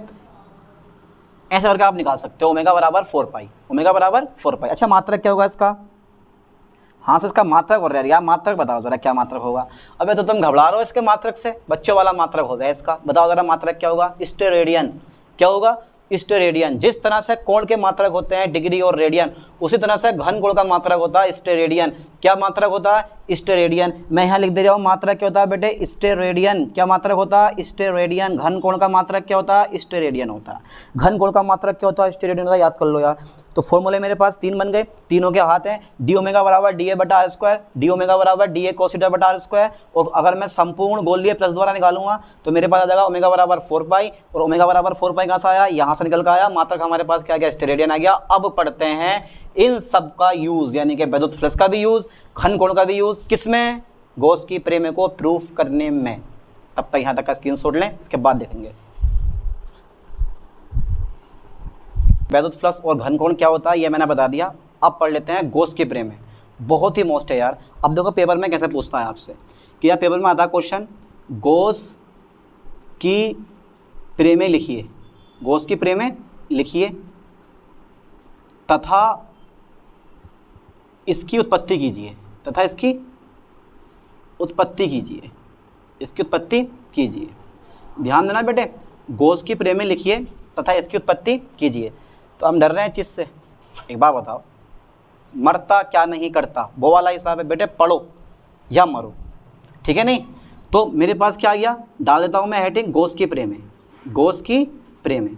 ऐसे करके आप निकाल सकते हो ओमेगा बराबर 4 पाई, ओमेगा बराबर 4 पाई। अच्छा मात्रक क्या होगा इसका? हाँ सर इसका मात्रक हो रहा है यार, मात्रक बताओ जरा क्या मात्रक होगा? अबे तो तुम घबरा रहे हो इसके मात्रक से, बच्चों वाला मात्रक हो गया इसका। बताओ जरा मात्रक क्या होगा? स्टेरेडियन। क्या होगा? स्टेरेडियन। जिस तरह से कोण के मात्रक होते हैं डिग्री और रेडियन, उसी तरह से घन कोण का मात्रक होता है स्टेरेडियन। क्या मात्रक होता है? स्टेरेडियन। मैं यहाँ लिख दे रहा हूँ मात्रक क्या होता है बेटे? स्टेरेडियन। क्या मात्रक होता है? स्टेरेडियन। घन कोण का मात्रक क्या होता है? स्टेरेडियन होता है। घन कोण का मात्रक क्या होता है? स्टेरेडियन होता है। याद कर लो यार। तो फॉर्मूले मेरे पास 3 बन गए, तीनों के हाथ हैं। डी ओमेगा बराबर डी ए बटा आर स्क्वायर, डी ओमेगा बराबर डी ए कोस थीटा बटा आर स्क्वायर। और अगर मैं संपूर्ण गोलीय पृष्ठ द्वारा निकालूंगा तो मेरे पास आ जाएगा ओमेगा बराबर 4 पाई। और ओमेगा बराबर 4 पाई कहाँ से आया? यहाँ से निकल कर आया। मात्रक हमारे पास क्या गया? स्टेरेडियन आ गया। अब पढ़ते हैं इन सब का यूज, यानी कि विद्युत फ्लक्स का भी यूज, घन कोण का भी यूज, किसमें? गॉस की प्रमेय को प्रूफ करने में। तब तक यहाँ तक का स्क्रीनशॉट लें, इसके बाद देखेंगे विद्युत फ्लक्स और घन कोण क्या होता है, ये मैंने बता दिया। अब पढ़ लेते हैं गॉस की प्रमेय, बहुत ही मोस्ट है यार। अब देखो पेपर में कैसे पूछता है आपसे कि यार पेपर में आता है क्वेश्चन गोस की प्रेमे लिखिए, गोस की प्रेमे लिखिए तथा इसकी उत्पत्ति कीजिए, तथा इसकी उत्पत्ति कीजिए, इसकी उत्पत्ति कीजिए। ध्यान देना बेटे, गोस की प्रेमे लिखिए तथा इसकी उत्पत्ति कीजिए। तो हम डर रहे हैं चीज़ से, एक बात बताओ, मरता क्या नहीं करता, वो वाला हिसाब है बेटे, पढ़ो या मरो, ठीक है नहीं। तो मेरे पास क्या आ गया, डाल देता हूँ मैं हेडिंग गोस की प्रेमे, गोस की प्रेमे,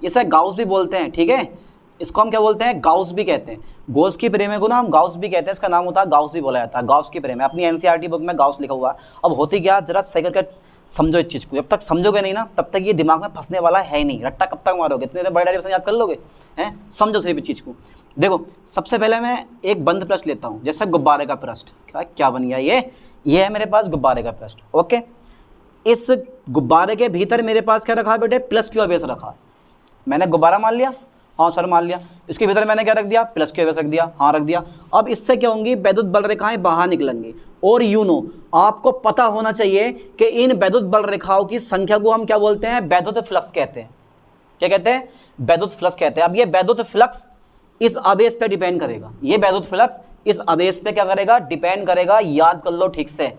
इसे गाउस भी बोलते हैं, ठीक है, इसको हम क्या बोलते हैं, गाउस भी कहते हैं। गोस की प्रेमे को ना हम गाउस भी कहते हैं, इसका नाम होता है गाउस भी बोला जाता है, गाउस की प्रेमे। अपनी एनसीईआरटी बुक में गाउस लिखा हुआ है। अब होती क्या, जरा सही करके समझो इस चीज़ को, जब तक समझोगे नहीं ना तब तक ये दिमाग में फंसने वाला है ही नहीं, रट्टा कब तक मारोगे, इतने बड़े डेरिवेशन याद कर लोगे हैं। समझो सिर्फ इस चीज़ को। देखो सबसे पहले मैं एक बंद पृष्ठ लेता हूँ, जैसे गुब्बारे का पृष्ठ, क्या बन गया ये है मेरे पास गुब्बारे का पृष्ठ। ओके, इस गुब्बारे के भीतर मेरे पास क्या रखा है बेटे, प्लस क्यू आवेश रखा है। मैंने गुब्बारा मान लिया, हाँ सर मान लिया। इसके भीतर मैंने क्या रख दिया, प्लस क्यू आवेश रख दिया, हाँ रख दिया। अब इससे क्या होंगी, वैद्युत बल रेखाएं बाहर निकलेंगी। और यू नो, आपको पता होना चाहिए कि इन वैद्युत बल रेखाओं की संख्या को हम क्या बोलते हैं, वैद्युत फ्लक्स कहते हैं। क्या कहते हैं, वैद्युत फ्लक्स कहते हैं। अब ये वैद्युत फ्लक्स इस आवेश पे डिपेंड करेगा, ये वैद्युत फ्लक्स इस आवेश पे क्या करेगा, डिपेंड करेगा। याद कर लो ठीक से,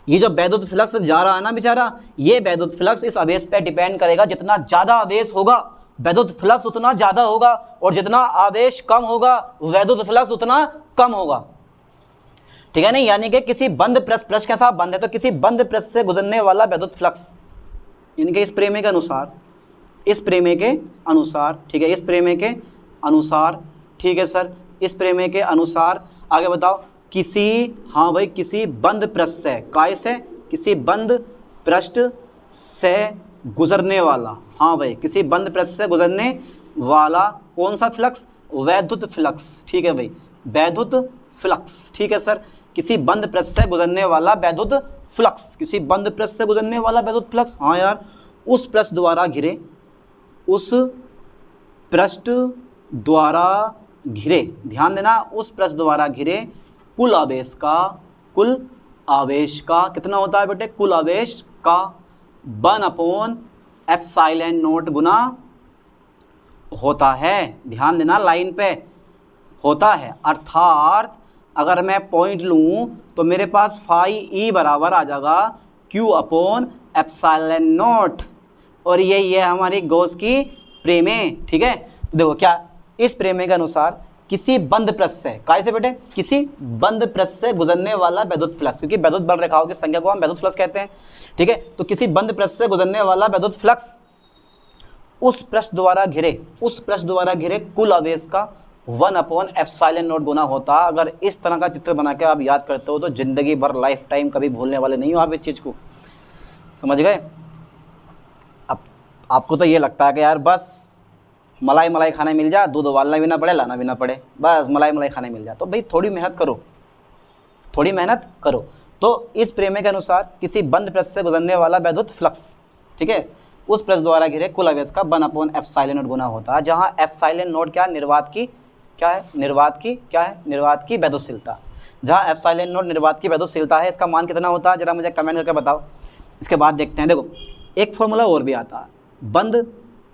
ये जो वैद्युत फ्लक्स जा रहा है ना बेचारा, ये वैद्युत फ्लक्स इस आवेश पे डिपेंड करेगा। जितना ज्यादा आवेश होगा वैद्युत फ्लक्स उतना ज्यादा होगा, और जितना आवेश कम होगा वैद्युत फ्लक्स उतना कम होगा, ठीक है नहीं। यानी कि किसी बंद पृष्ठ के साथ बंद है तो किसी बंद पृष्ठ से गुजरने वाला वैद्युत फ्लक्स, यानी कि इस प्रेमे के अनुसार, इस प्रेमे के अनुसार, ठीक है, इस प्रेमे के अनुसार, ठीक है सर, इस प्रेमे के अनुसार। आगे बताओ, किसी, हाँ भाई, किसी बंद पृष्ठ से, काय से, किसी बंद पृष्ठ से गुजरने वाला, हाँ भाई, किसी बंद पृष्ठ से गुजरने वाला कौन सा फ्लक्स, वैद्युत फ्लक्स, ठीक है भाई, वैद्युत फ्लक्स, ठीक है सर। किसी बंद पृष्ठ से गुजरने वाला वैद्युत फ्लक्स, किसी बंद पृष्ठ से गुजरने वाला वैद्युत फ्लक्स, हाँ यार, उस पृष्ठ द्वारा घिरे, उस पृष्ठ द्वारा घिरे, ध्यान देना, उस पृष्ठ द्वारा घिरे कुल आवेश का, कुल आवेश का कितना होता है बेटे, कुल आवेश का 1/ε0 गुना होता है। ध्यान देना, लाइन पे होता है। अर्थात अगर मैं पॉइंट लूं तो मेरे पास फाई ई बराबर आ जाएगा Q/ε0, और ये हमारी गॉस की प्रेमे, ठीक है। तो देखो क्या, इस प्रेमे के अनुसार किसी बंद पृष्ठ से, काय से बेटे, किसी बंद पृष्ठ से गुजरने वाला वैद्युत फ्लक्स, क्योंकि वैद्युत बल रेखाओं की संख्या को हम वैद्युत फ्लक्स कहते हैं, ठीक है। तो किसी बंद पृष्ठ से गुजरने वाला वैद्युत फ्लक्स उस पृष्ठ द्वारा घिरे, उस पृष्ठ द्वारा घिरे कुल आवेश का 1/ε0 गुना होता। अगर इस तरह का चित्र बना के आप याद करते हो तो जिंदगी भर, लाइफ टाइम कभी भूलने वाले नहीं हो आप इस चीज़ को, समझ गए। अब आपको तो ये लगता है कि यार बस मलाई खाने मिल जाए, दूध उबालना भी ना पड़े, लाना भी ना पड़े, बस मलाई खाने मिल जाए। तो भाई थोड़ी मेहनत करो, थोड़ी मेहनत करो। तो इस प्रेमे के अनुसार किसी बंद पृष्ठ से गुजरने वाला वैद्युत फ्लक्स, ठीक है, उस पृष्ठ द्वारा घिरे कुल आवेश का 1/ε0 गुना होता है, जहाँ ε0 क्या, निर्वात की क्या है, निर्वात की क्या है, निर्वात की वैद्युतशीलता। जहाँ ε0 निर्वात की वैद्युतशीलता है, इसका मान कितना होता है, जरा मुझे कमेंट करके बताओ। इसके बाद देखते हैं, देखो एक फॉर्मूला और भी आता है, बंद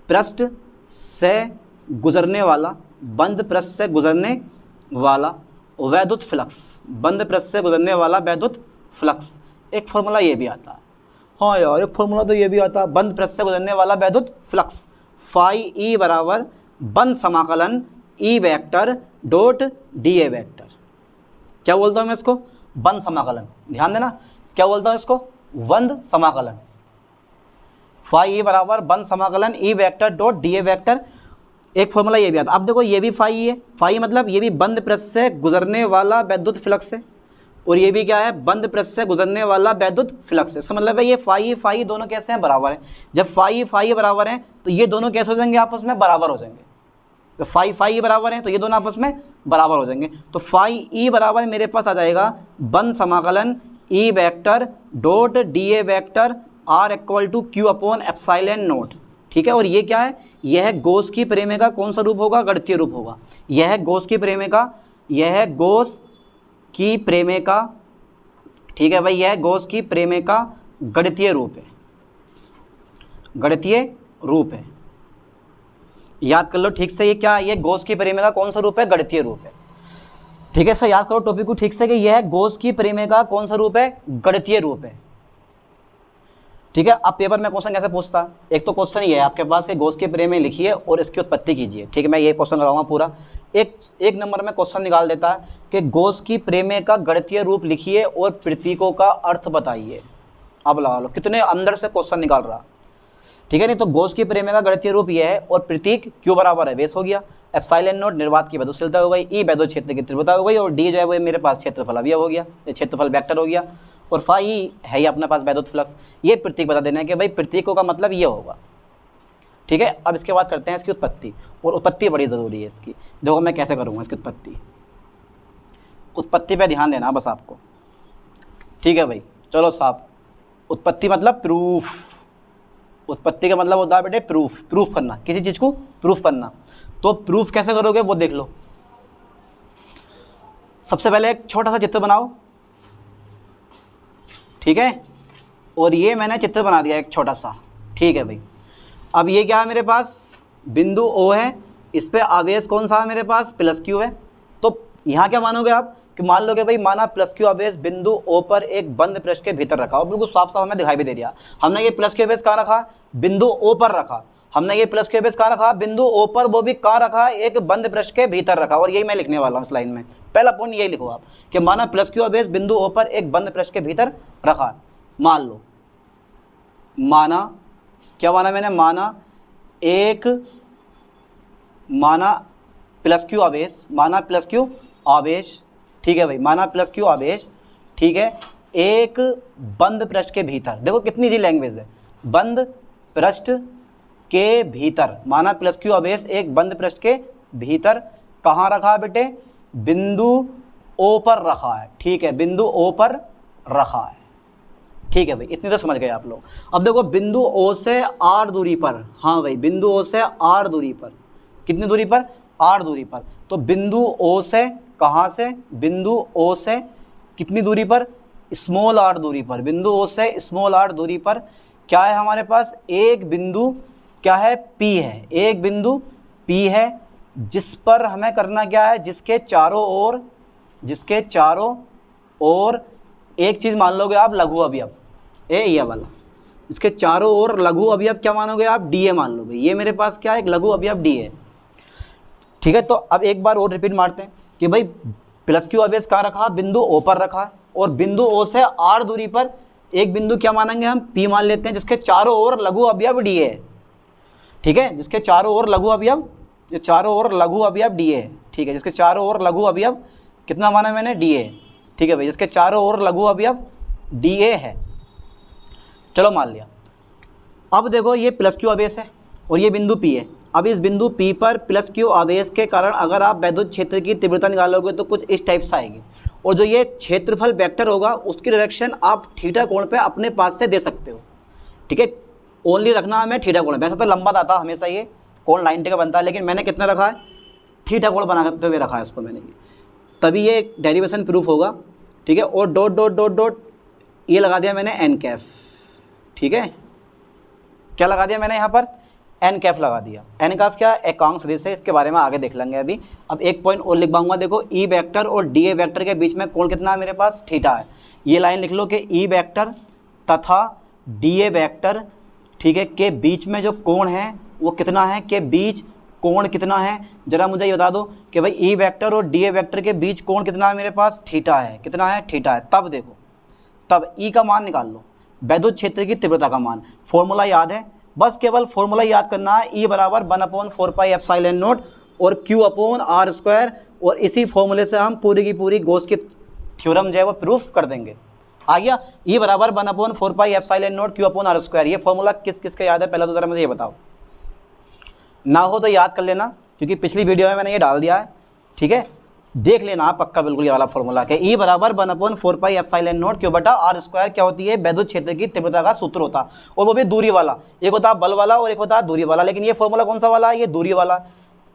पृष्ठ से गुजरने वाला, बंद पृष्ठ से गुजरने वाला वैद्युत फ्लक्स, बंद पृष्ठ से गुजरने वाला वैद्युत फ्लक्स, एक फॉर्मूला ये भी आता है। हाँ यार, एक फॉर्मूला तो ये भी आता है, बंद पृष्ठ से गुजरने वाला वैद्युत फ्लक्स, फाई ई बराबर बंद समाकलन ई vector dot D A vector. क्या बोलता हूँ मैं इसको, बंद समाकलन, ध्यान देना, क्या बोलता हूँ इसको, बंद समाकलन। फाई ई बराबर बंद समाकलन ई vector dot D A vector, एक फॉर्मूला ये भी आता है। अब देखो ये भी फाई है, फाई मतलब ये भी बंद पृष्ठ से गुजरने वाला वैद्युत फ्लक्स है, और ये भी क्या है, बंद पृष्ठ से गुजरने वाला वैद्युत फ्लक्स है। इसका मतलब है ये फाई दोनों कैसे हैं, बराबर हैं। जब फाई बराबर हैं तो ये दोनों कैसे हो जाएंगे, आपस में बराबर हो जाएंगे। तो फाई बराबर हैं तो ये दोनों आपस में बराबर हो जाएंगे। तो फाई ई बराबर मेरे पास आ जाएगा बंद समाकलन ई vector dot D A vector R = Q/ε0, ठीक है। और ये क्या है, यह गॉस की प्रेमे का कौन सा रूप होगा, गणितीय रूप होगा। यह गॉस की प्रेमे का, यह गॉस की प्रेमे का, ठीक है भाई, यह गॉस की प्रेमे का गणितीय रूप है, गणितीय रूप है। याद कर लो ठीक से, ये क्या, ये गॉस की परिमेय का कौन सा रूप है, गणितीय रूप है। ठीक है, इसका याद करो टॉपिक को ठीक से कि यह गॉस की परिमेय का कौन सा रूप है, गणितीय रूप है। ठीक है, अब पेपर में क्वेश्चन कैसे पूछता, एक तो क्वेश्चन ये है आपके पास कि गॉस की परिमेय लिखिए और इसकी उत्पत्ति कीजिए। ठीक है, मैं ये क्वेश्चन कराऊंगा पूरा। एक नंबर में क्वेश्चन निकाल देता है कि गॉस की परिमेय का गणितीय रूप लिखिए और प्रतीकों का अर्थ बताइए। अब लगा लो कितने अंदर से क्वेश्चन निकाल रहा। ठीक है, नहीं तो गॉस की परिमेय का गणितीय रूप यह है और प्रतीक क्यू बराबर है बेस हो गया, एप्सिलॉन नॉट निर्वात की वैद्युतशीलता हो गई, ई वैद्युत क्षेत्र की तीव्रता हो गई, और डी जो है वो मेरे पास क्षेत्रफल अवयव हो गया, ये क्षेत्रफल वेक्टर हो गया, और फाई है ये अपने पास वैद्युत फ्लक्स। ये प्रतीक बता देना है कि भाई प्रतीकों का मतलब ये होगा। ठीक है, अब इसके बाद करते हैं इसकी उत्पत्ति, और उत्पत्ति बड़ी ज़रूरी है इसकी। देखो मैं कैसे करूँगा इसकी उत्पत्ति पे ध्यान देना बस आपको। ठीक है भाई, चलो साहब, उत्पत्ति मतलब प्रूफ। उत्पत्ति का मतलब होता है बेटे प्रूफ करना, किसी चीज़ को प्रूफ करना। तो प्रूफ कैसे करोगे वो देख लो। सबसे पहले एक छोटा सा चित्र बनाओ, ठीक है, और ये मैंने चित्र बना दिया एक छोटा सा। ठीक है भाई, अब ये क्या है मेरे पास, बिंदु O है, इस पे आवेश कौन सा है मेरे पास, प्लस Q है। तो यहाँ क्या मानोगे आप कि मान लोगे भाई माना प्लस Q आवेश बिंदु O पर एक बंद पृष्ठ के भीतर रखा, और बिल्कुल साफ साफ हमें दिखाई भी दे दिया। हमने ये प्लस Q आवेश कहाँ रखा, बिंदु O पर रखा। हमने ये प्लस Q आवेश कहाँ रखा, बिंदु O पर, वो भी कहाँ रखा, एक बंद पृष्ठ के भीतर रखा। और यही मैं लिखने वाला हूँ इस लाइन में। पहला पॉइंट यही लिखो आप कि माना प्लस Q आवेश बिंदु O पर एक बंद पृष्ठ के भीतर रखा। मान लो, माना क्या माना मैंने, माना प्लस Q आवेश, माना प्लस Q आवेश। ठीक है भाई, माना प्लस Q आवेश, ठीक है, एक बंद पृष्ठ के भीतर। देखो कितनी जी लैंग्वेज है, बंद पृष्ठ के भीतर। माना प्लस Q आवेश एक बंद पृष्ठ के भीतर कहाँ रखा है बेटे, बिंदु O पर रखा है। ठीक है, बिंदु O पर रखा है। ठीक है भाई, इतनी तो समझ गए आप लोग। अब देखो बिंदु O से R दूरी पर, हाँ भाई बिंदु O से R दूरी पर, कितनी दूरी पर, R दूरी पर। तो बिंदु O से कहाँ से, बिंदु O से कितनी दूरी पर, स्मॉल r दूरी पर। बिंदु O से स्मॉल r दूरी पर क्या है हमारे पास, एक बिंदु क्या है, P है, एक बिंदु P है, जिस पर हमें करना क्या है, जिसके चारों ओर एक चीज़ मान लोगे आप, लघु अवयव, ये वाला, इसके चारों ओर लघु अवयव क्या मानोगे आप, DA मान लोगे। ये मेरे पास क्या है, एक लघु अवयव D है। ठीक है, तो अब एक बार और रिपीट मारते हैं कि भाई प्लस Q आवेश कहाँ रखा, बिंदु O पर रखा है, और बिंदु O से R दूरी पर एक बिंदु क्या मानेंगे हम, P मान लेते हैं, जिसके चारों ओर लघु अवयव D है। ठीक है, जिसके चारों ओर लघु अवयव, जो चारों ओर लघु अवयव D है। ठीक है, जिसके चारों ओर लघु अवयव कितना माना मैंने, DA। ठीक है भाई, जिसके चारों ओर लघु अवयव DA है। चलो मान लिया। अब देखो ये प्लस Q आवेश है और ये बिंदु P है। अब इस बिंदु P पर प्लस Q आवेश के कारण अगर आप वैद्युत क्षेत्र की तीव्रता निकालोगे तो कुछ इस टाइप से आएगी, और जो ये क्षेत्रफल वेक्टर होगा उसकी डायरेक्शन आप थीटा कोण पे अपने पास से दे सकते हो। ठीक है, ओनली रखना हमें थीटा कोण। वैसे तो लंबा आता हमेशा ये कोण 90 का बनता है, लेकिन मैंने कितना रखा है, थीटा कोण बना करते हुए रखा है इसको मैंने, ये तभी ये डेरिवेशन प्रूफ होगा। ठीक है, और डॉट डॉट डॉट डॉट ये लगा दिया मैंने एन कैफ। ठीक है, क्या लगा दिया मैंने यहाँ पर, एन कैफ लगा दिया। एन कैफ क्या, एकांक सदिश है, इसके बारे में आगे देख लेंगे अभी। अब एक पॉइंट और लिख पाऊंगा, देखो ई वेक्टर और डी ए वेक्टर के बीच में कोण कितना है मेरे पास, थीटा है। ये लाइन लिख लो कि ई वेक्टर तथा डी ए वेक्टर, ठीक है, के बीच में जो कोण है वो कितना है, के बीच कोण कितना है, जरा मुझे ये बता दो कि भाई ई वेक्टर और डी ए वेक्टर के बीच कोण कितना है मेरे पास, थीटा है। कितना है, थीटा है। तब देखो, तब ई का मान निकाल लो, वैद्युत क्षेत्र की तीव्रता का मान। फॉर्मूला याद है, बस केवल फॉर्मूला याद करना है, ई बराबर 1/4 पाई एप्सिलॉन नॉट और Q अपॉन R स्क्वायर, और इसी फॉर्मूले से हम पूरी की पूरी गॉस की थ्योरम जो है वो प्रूफ कर देंगे। आ गया, ई बराबर 1/4 pi epsilon not Q upon R square. ये फॉर्मूला किस किस का याद है, पहले तो जरा मुझे ये बताओ, ना हो तो याद कर लेना, क्योंकि पिछली वीडियो में मैंने ये डाल दिया है। ठीक है, देख लेना पक्का बिल्कुल ये वाला फॉर्मूला के, ई बराबर 1/4 पाई एप्सिलॉन नॉट Q बटा R स्क्वायर क्या होती है, वैद्युत क्षेत्र की तीव्रता का सूत्र होता, और वो भी दूरी वाला। एक होता बल वाला और एक होता दूरी वाला, लेकिन ये फॉर्मूला कौन सा वाला है, ये दूरी वाला।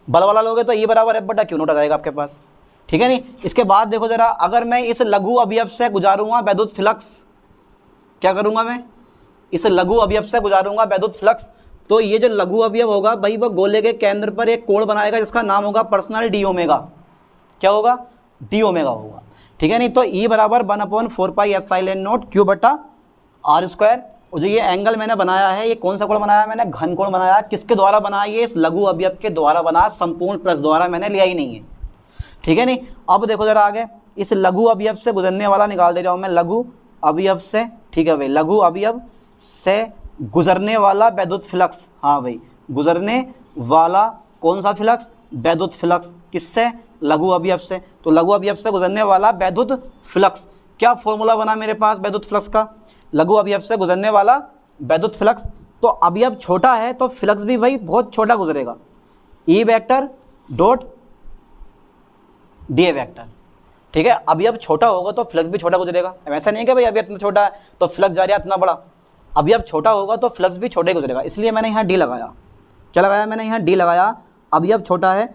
बल वाला लोगे तो ई बराबर F बटा Q नॉट आ जाएगा आपके पास। ठीक है नहीं, इसके बाद देखो जरा, अगर मैं इस लघु अवयव से गुजारूंगा वैद्युत फ्लक्स, क्या करूंगा मैं, इस लघु अवयव से गुजारूंगा वैद्युत फ्लक्स, तो ये जो लघु अवयव होगा भाई वो गोले के केंद्र पर एक कोण बनाएगा जिसका नाम होगा पर्सनल डी ओमेगा। क्या होगा? डी ओमेगा होगा। ठीक है नहीं, तो E बराबर 1/4πε0 Q बटा R स्क्वायर। और जो ये एंगल मैंने बनाया है, ये कौन सा कोण बनाया मैंने? घन कोण बनाया। किसके द्वारा बनाया? ये इस लघु अवयव के द्वारा बना, संपूर्ण प्लस द्वारा मैंने लिया ही नहीं है। ठीक है नहीं, अब देखो जरा आगे, इस लघु अवयव से गुजरने वाला निकाल दे रहा हूँ मैं, लघु अवयव से, ठीक है भाई, लघु अवयव से गुजरने वाला वैद्युत फ्लक्स। हाँ भाई, गुजरने वाला कौन सा फ्लक्स? वैद्युत फ्लक्स। किससे? लघु अवयव से। तो लघु अवयव से गुजरने वाला वैद्युत फ्लक्स, क्या फॉर्मूला बना मेरे पास वैद्युत फ्लक्स का? लघु अवयव से गुजरने वाला वैद्युत फ्लक्स, तो अवयव छोटा है तो फ्लक्स भी भाई बहुत छोटा गुजरेगा। ई वेक्टर डॉट डी वेक्टर। ठीक है, अवयव छोटा होगा तो फ्लक्स भी छोटा गुजरेगा। ऐसा नहीं है कि भाई अवयव इतना छोटा है तो फ्लक्स जा रहा है इतना बड़ा। अवयव छोटा होगा तो फ्लक्स भी छोटे गुजरेगा, इसलिए मैंने यहाँ डी लगाया। क्या लगाया मैंने? यहाँ डी लगाया। अवयव छोटा है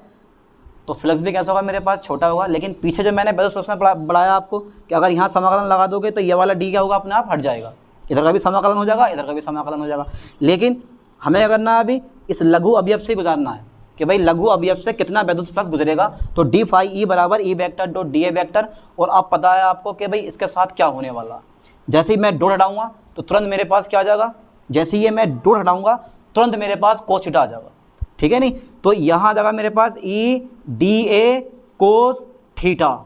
तो फ्लक्स भी कैसा होगा मेरे पास? छोटा होगा। लेकिन पीछे जो मैंने वैद्युत फ्लक्स में बढ़ाया आपको कि अगर यहाँ समाकलन लगा दोगे तो ये वाला डी क्या होगा? अपने आप हट जाएगा। इधर का भी समाकलन हो जाएगा, इधर का भी समाकलन हो जाएगा। लेकिन हमें करना है अभी इस लघु अवयव से गुजारना है कि भाई लघु अवयव से कितना वैद्युत फ्लक्स गुजरेगा। तो डी फाई ई बराबर E vector dot D A vector. और अब पता है आपको कि भाई इसके साथ क्या होने वाला। जैसे ही मैं डॉट हटाऊंगा तो तुरंत मेरे पास क्या आ जाएगा? जैसे ही मैं डॉट हटाऊंगा तुरंत मेरे पास कोस थीटा आ जाएगा। ठीक है नहीं, तो यहाँ आ जाएगा मेरे पास E D A cos theta.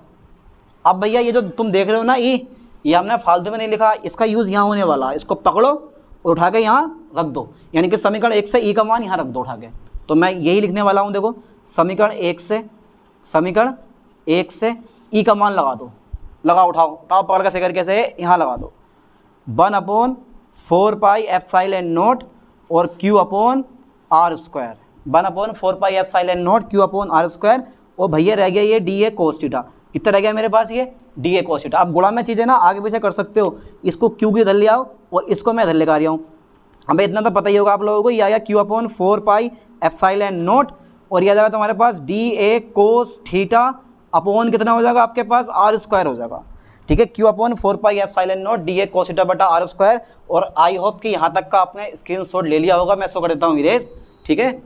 अब भैया ये जो तुम देख रहे हो ना ई, ये हमने फालतू में नहीं लिखा, इसका यूज़ यहाँ होने वाला है। इसको पकड़ो और उठा के यहाँ रख दो, यानी कि समीकरण 1 से ई का मान यहाँ रख दो उठा के। तो मैं यही लिखने वाला हूँ, देखो समीकरण 1 से ई का मान लगा दो, लगा उठाओ पकड़ के सेकर कैसे है, यहाँ लगा दो 1/4πε0 और Q/R स्क्वायर। 1/4πε0 Q/R square. और भैया रह गया ये डी ए कोस थीटा। कितना रह गया मेरे पास? ये डी ए कोस थीटा। आप गुणा में चीज़ें ना आगे पीछे कर सकते हो। इसको Q की इधर ले आओ और इसको मैं इधर लेकर आ रहा हूँ। हमें इतना तो पता ही होगा आप लोगों को, ये आया Q/4πε0 और यह आ जाएगा तुम्हारे पास डी ए कोस थीटा अपॉन कितना हो जाएगा आपके पास? R स्क्वायर हो जाएगा। ठीक है, Q/4πε0 D A cos theta बटा R स्क्वायर। और आई होप कि यहाँ तक का आपने स्क्रीनशॉट ले लिया होगा। मैं इसको कर देता हूँ इरेज। ठीक है,